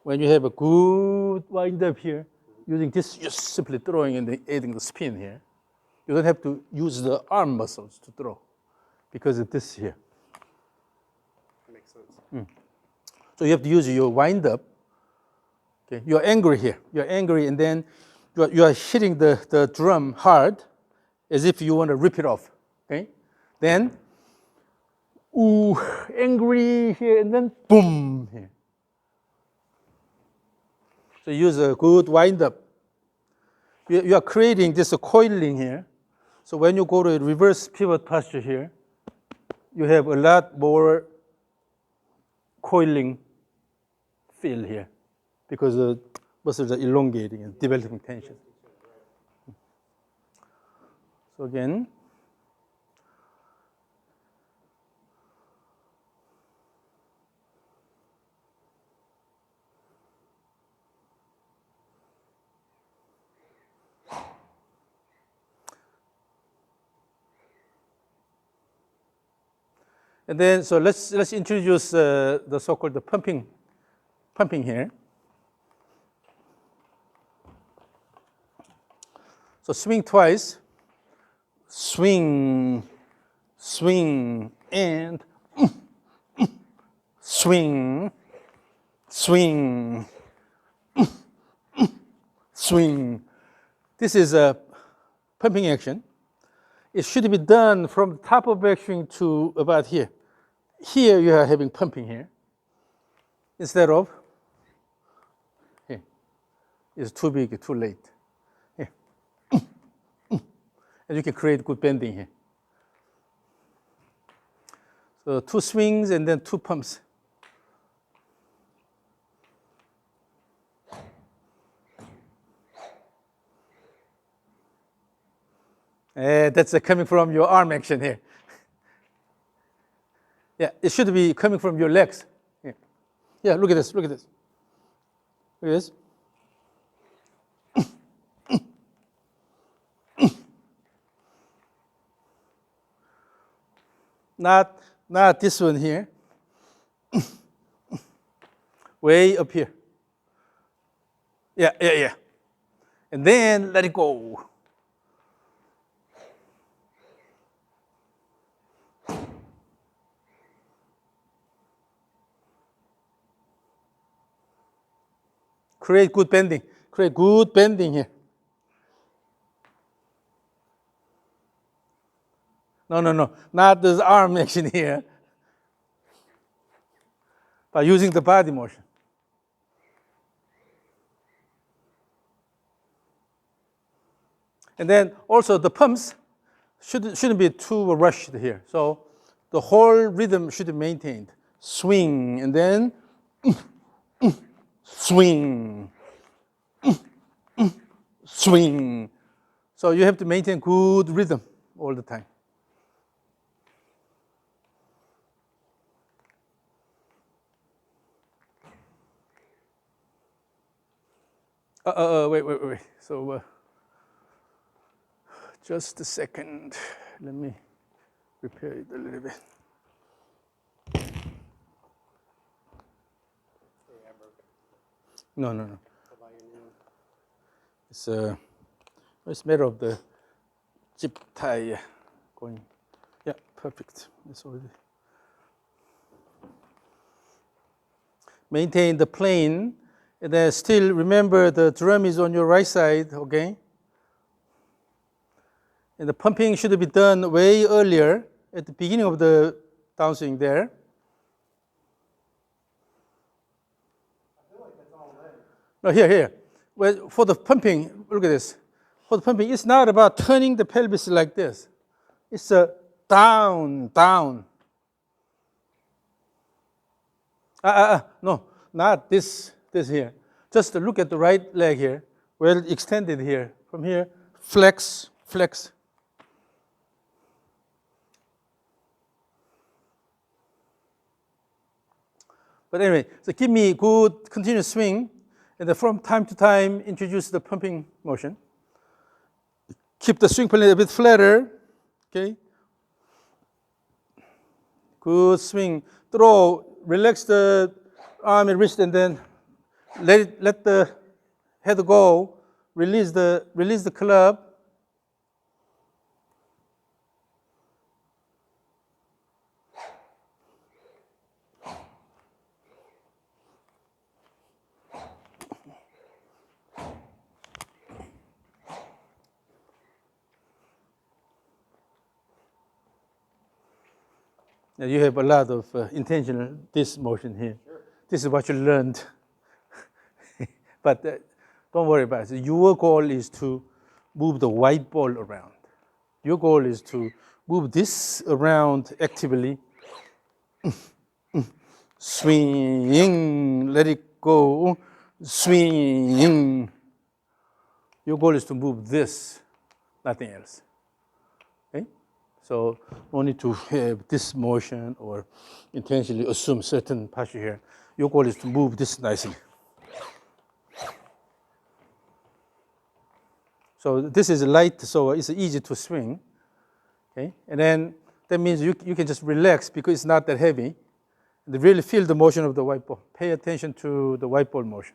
When you have a good wind up here, using this, just simply throwing and then adding the spin here. You don't have to use the arm muscles to throw because of this here. makes sense. So you have to use your wind up. Okay, you're angry here. You're angry, and then you are hitting the drum hard as if you want to rip it off. Okay? Then, ooh, angry here, and then boom here. So use a good wind up. You are creating this coiling here. So when you go to reverse pivot posture here, you have a lot more coiling feel here because the muscles are elongating and developing tension. So again, and then so let's introduce the so-called the pumping here. So swing twice, swing, swing, and swing, swing, swing. This is a pumping action. It should be done from the top of backswing to about here. Here you are having pumping here instead of here. It's too big, too late. Here. And you can create good bending here. So 2 swings and then 2 pumps. That's coming from your arm action here. Yeah, it should be coming from your legs. Yeah, look at this, look at this. Look at this. Not this one here. Way up here. Yeah. And then let it go. Create good bending. Create good bending here. No. Not this arm action here. By using the body motion. And then also the pumps shouldn't be too rushed here. So the whole rhythm should be maintained. Swing, and then swing, swing. So you have to maintain good rhythm all the time. Wait. So just a second. Let me repair it a little bit. No. It's a matter of the zip tie going. Yeah, perfect. It's already. Maintain the plane, and then still remember the drum is on your right side, okay? And the pumping should be done way earlier at the beginning of the downswing there. No, here. Well, for the pumping, look at this. For the pumping, it's not about turning the pelvis like this. It's a down. No, not this here. Just look at the right leg here, well extended here. From here, flex, flex. But anyway, so give me good continuous swing, and then from time to time, introduce the pumping motion. Keep the swing plane a bit flatter, okay? Good swing, throw, relax the arm and wrist, and then let the head go, release the club. Now you have a lot of intentional this motion here. Sure. This is what you learned. But don't worry about it. Your goal is to move the white ball around. Your goal is to move this around actively. Swing, let it go, swing. Your goal is to move this, nothing else. Okay? So no need to have this motion or intentionally assume certain posture here. Your goal is to move this nicely. So this is light, so it's easy to swing. Okay? And then that means you can just relax because it's not that heavy. And really feel the motion of the white ball. Pay attention to the white ball motion.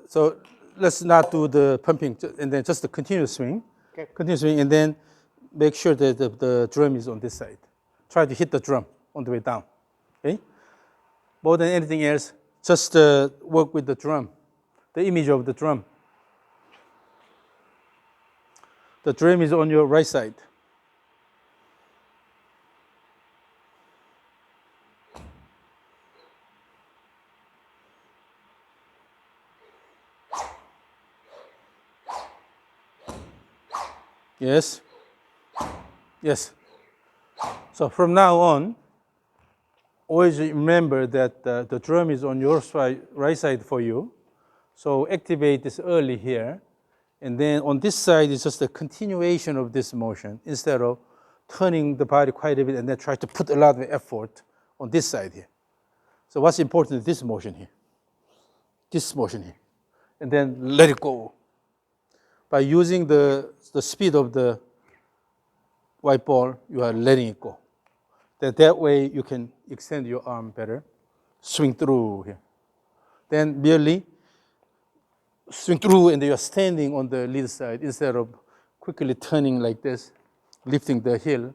So let's not do the pumping, and then just the continuous swing. Okay. Continuous swing, and then make sure that the drum is on this side. Try to hit the drum on the way down. Okay? More than anything else, just work with the drum, the image of the drum. The drum is on your right side. Yes? Yes. So from now on, always remember that the drum is on your right side for you. So activate this early here. And then on this side is just a continuation of this motion instead of turning the body quite a bit and then try to put a lot of effort on this side here. So what's important is this motion here. This motion here. And then let it go. By using the speed of the white ball, you are letting it go. That way you can extend your arm better, swing through here. Then merely swing through and you are standing on the lead side instead of quickly turning like this, lifting the heel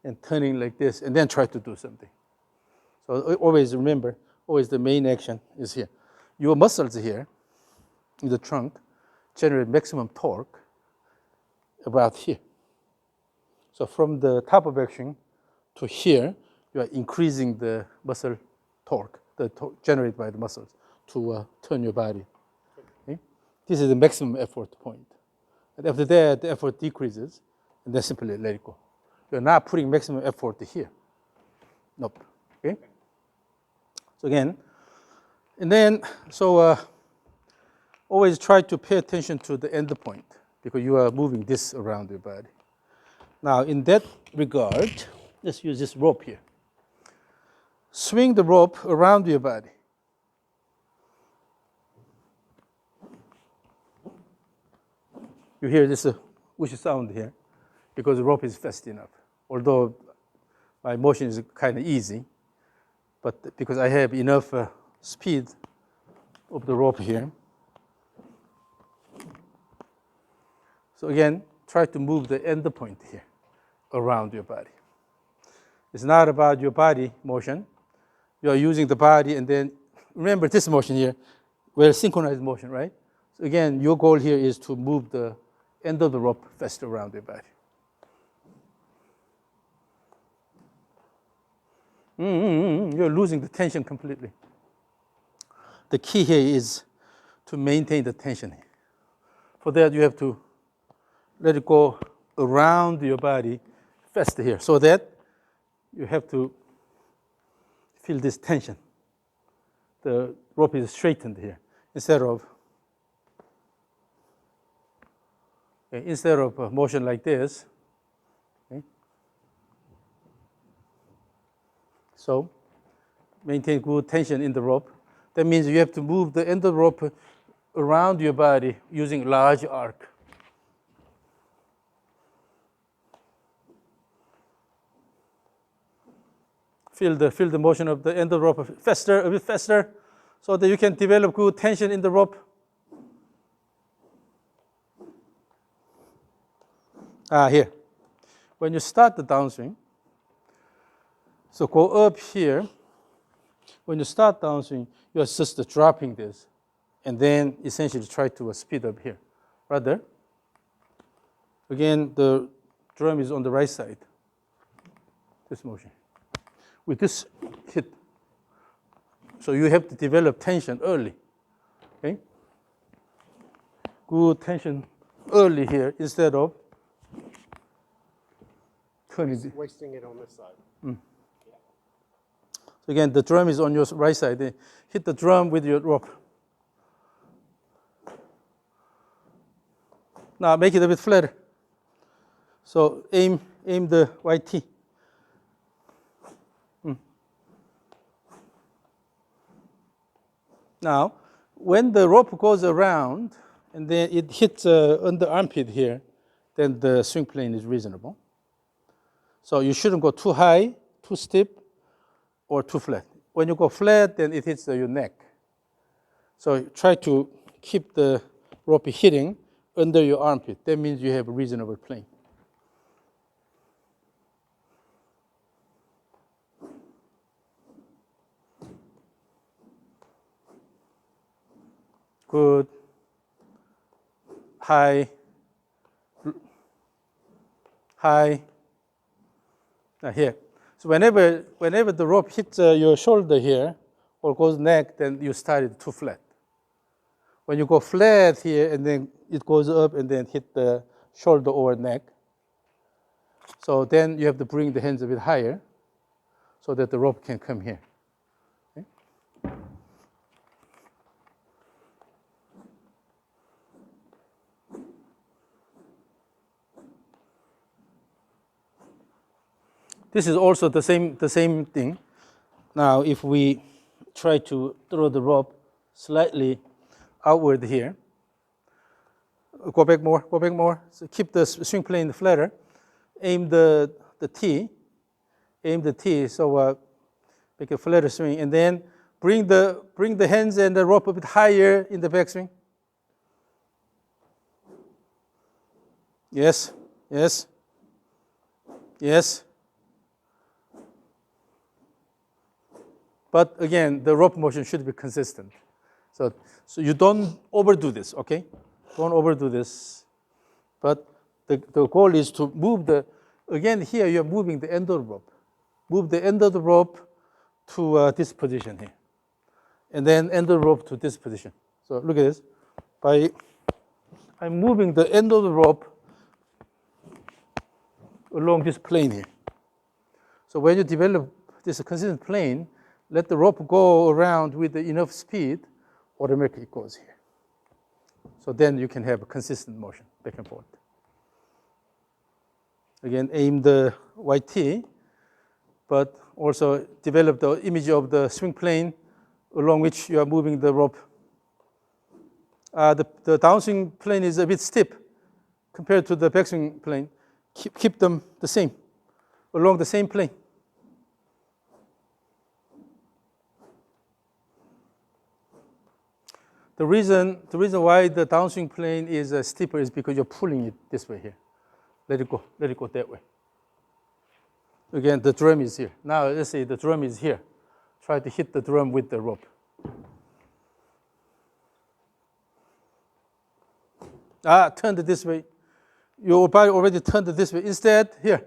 and turning like this, and then try to do something. So always remember, always the main action is here. Your muscles here in the trunk generate maximum torque about here. So from the top of action to here, you are increasing the muscle torque, generated by the muscles to turn your body. Okay? This is the maximum effort point. And after that, the effort decreases, and then simply let it go. You're not putting maximum effort here. Nope. Okay? So again, and then, so always try to pay attention to the end point because you are moving this around your body. Now, in that regard, let's use this rope here. Swing the rope around your body. You hear this whoosh sound here because the rope is fast enough. Although my motion is kind of easy, but because I have enough speed of the rope here. So again, try to move the end point here around your body. It's not about your body motion. you are using the body, and then remember this motion here, well, synchronized motion, right? So again, your goal here is to move the end of the rope faster around your body. You're losing the tension completely. The key here is to maintain the tension. For that, you have to let it go around your body faster here, so that you have to feel this tension. The rope is straightened here instead of a motion like this. Okay. So maintain good tension in the rope. That means you have to move the end of the rope around your body using large arc. Feel the motion of the end of the rope faster, a bit faster, so that you can develop good tension in the rope. Here. When you start the downswing, so go up here. When you start downswing, you are just dropping this, and then essentially try to speed up here. Rather, again, the drum is on the right side, this motion. With this hit, so you have to develop tension early, okay? Good tension early here instead of turning. Wasting it on this side. So again, the drum is on your right side. Hit the drum with your rope. Now make it a bit flatter. So aim the YT. Now, when the rope goes around and then it hits under armpit here, then the swing plane is reasonable. So you shouldn't go too high, too steep, or too flat. When you go flat, then it hits your neck. So try to keep the rope hitting under your armpit. That means you have a reasonable plane. Good. High. High. Now here. So whenever the rope hits your shoulder here or goes neck, then you started too flat. When you go flat here and then it goes up and then hit the shoulder or neck, so then you have to bring the hands a bit higher so that the rope can come here. Okay? This is also the same thing. Now, if we try to throw the rope slightly outward here, go back more. So keep the swing plane flatter. Aim the T. So make a flatter swing, and then bring the hands and the rope a bit higher in the backswing. Yes. But again, the rope motion should be consistent. So you don't overdo this, okay? Don't overdo this. But the goal is to move again here you're moving the end of the rope. Move the end of the rope to this position here. And then end of the rope to this position. So look at this. I'm moving the end of the rope along this plane here. So when you develop this consistent plane, let the rope go around with enough speed, automatically it goes here. So then you can have a consistent motion back and forth. Again, aim the YT, but also develop the image of the swing plane along which you are moving the rope. The downswing plane is a bit steep compared to the backswing plane. Keep them the same, along the same plane. The reason why the downswing plane is steeper is because you're pulling it this way here. Let it go that way. Again, the drum is here. Now let's say the drum is here. try to hit the drum with the rope. Turned this way. Your body already turned this way. Instead, here,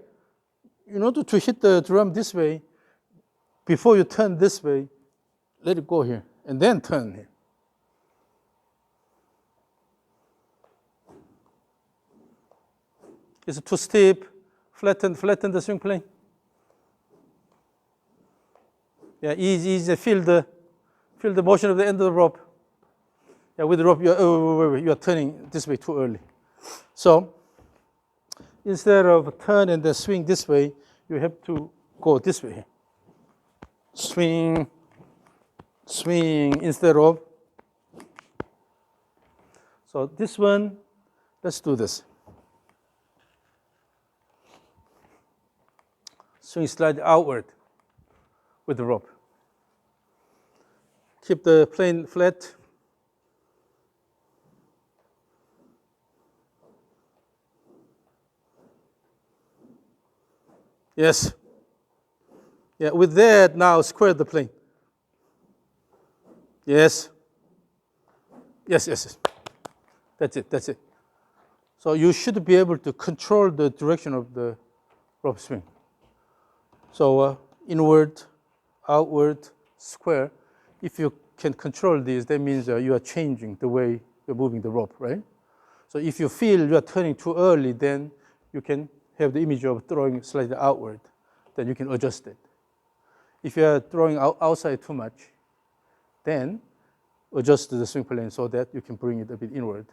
in order to hit the drum this way, before you turn this way, let it go here, and then turn here. It's too steep. Flatten the swing plane. Yeah, easy. Feel the motion of the end of the rope. Yeah, with the rope, you are turning this way too early. So instead of turn and then swing this way, you have to go this way. Swing instead of. So this one, let's do this. Swing slightly outward with the rope. Keep the plane flat. Yes. Yeah, with that, now square the plane. Yes. Yes. That's it. So you should be able to control the direction of the rope swing. So inward, outward, square. If you can control these, that means you are changing the way you're moving the rope, right? So if you feel you are turning too early, then you can have the image of throwing slightly outward. Then you can adjust it. If you are throwing outside too much, then adjust the swing plane so that you can bring it a bit inward.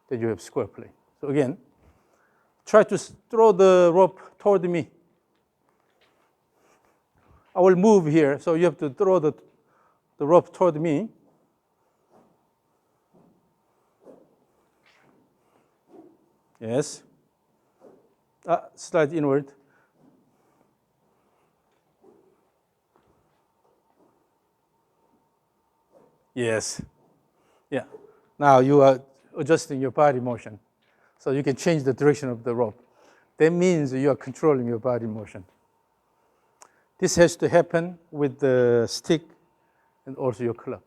Then you have square plane. So again, try to throw the rope toward me. I will move here, so you have to throw the rope toward me. Yes. Slide inward. Yes. Yeah. Now you are adjusting your body motion. So you can change the direction of the rope. That means you are controlling your body motion. This has to happen with the stick and also your club.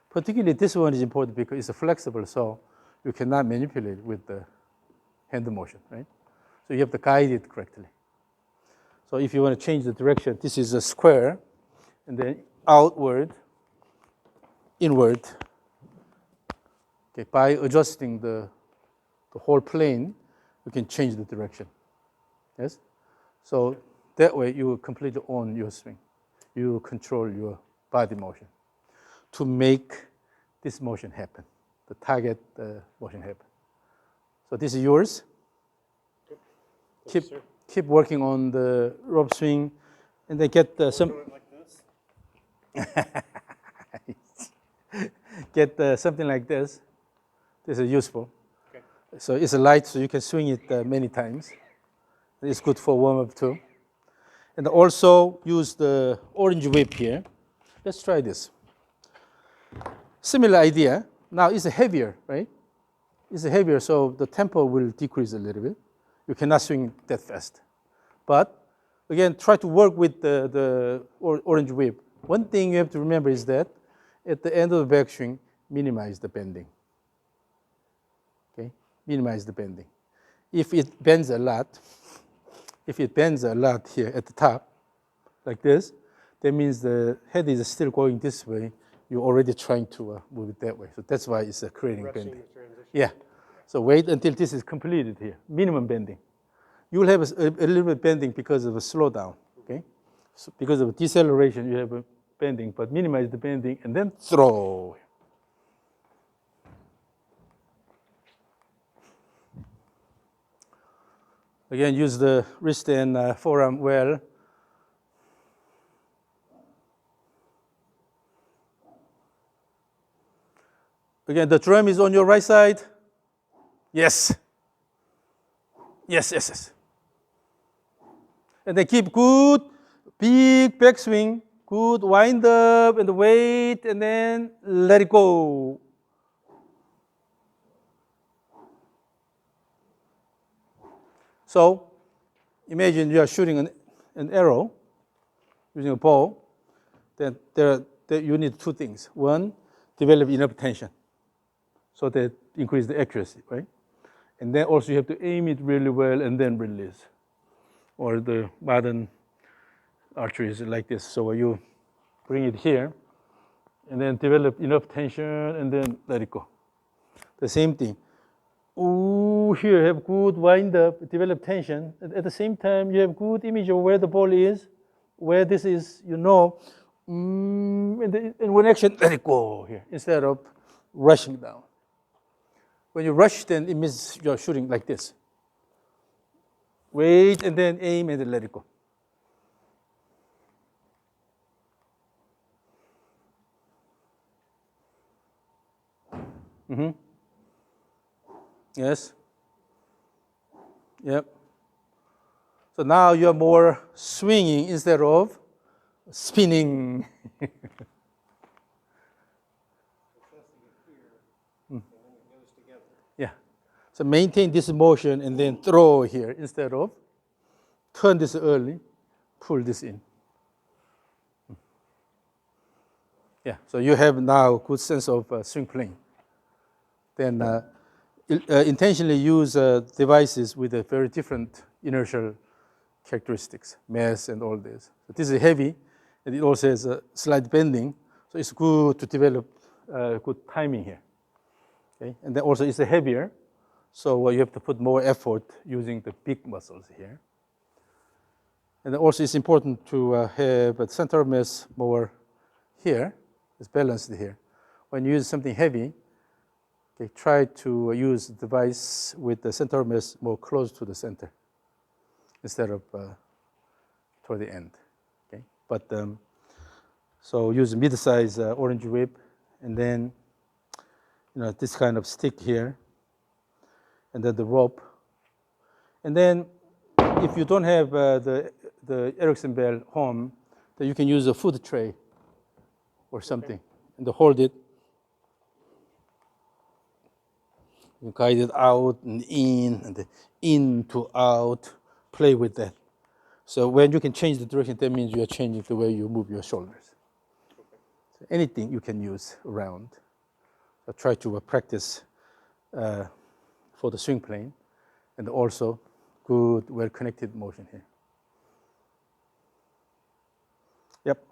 Particularly this one is important because it's flexible, so you cannot manipulate it with the hand motion, right? So you have to guide it correctly. So if you want to change the direction, this is a square, and then outward, inward. Okay, by adjusting the whole plane, you can change the direction. Yes? So that way you will completely own your swing. You control your body motion to make this motion happen, the target motion happen. So this is yours. Keep working on the rope swing, and then get some. Do it like this. Get something like this. This is useful. Okay. So it's light, so you can swing it many times. It's good for warm-up too. And also use the orange whip here. Let's try this. Similar idea. Now it's heavier, right? It's heavier, so the tempo will decrease a little bit. You cannot swing that fast. But again, try to work with the orange whip. One thing you have to remember is that at the end of the backswing, minimize the bending. Okay, minimize the bending. If it bends a lot here at the top, like this, that means the head is still going this way. You're already trying to move it that way. So that's why it's creating Rushing bending. the transition. Yeah. So wait until this is completed here. Minimum bending. You will have a little bit bending because of a slowdown. Okay. So because of deceleration, you have a bending, but minimize the bending and then throw. Again, use the wrist and forearm well. Again, the drum is on your right side. Yes. Yes. And then keep good, big backswing, good wind up and wait, and then let it go. So imagine you are shooting an arrow using a bow. then you need two things. One, develop enough tension so that increase the accuracy, right? And then also you have to aim it really well and then release. Or the modern archery is like this. So you bring it here and then develop enough tension and then let it go. The same thing. Ooh, here have good wind up, develop tension. At the same time, you have good image of where the ball is, where this is, you know. And when action, let it go here instead of rushing down. When you rush, then it means you're shooting like this. Wait and then aim and then let it go. Yes. Yep. So now you're more swinging instead of spinning. Assessing it here, and then it goes together. Yeah. So maintain this motion and then throw here instead of turn this early, pull this in. Yeah. So you have now good sense of swing plane. Then intentionally use devices with a very different inertial characteristics, mass and all this. So this is heavy, and it also has a slight bending, so it's good to develop good timing here. Okay? And then also it's heavier, so you have to put more effort using the big muscles here. And then also it's important to have a center of mass more here, it's balanced here. When you use something heavy, okay, try to use the device with the center of mass more close to the center instead of toward the end. Okay, but so use mid-size orange whip, and then this kind of stick here, and then the rope, and then if you don't have the Erickson bell home, then you can use a food tray or something, and to hold it. You guide it out and in to out. Play with that. So when you can change the direction, that means you are changing the way you move your shoulders. So anything you can use around. So try to practice for the swing plane, and also good, well-connected motion here. Yep.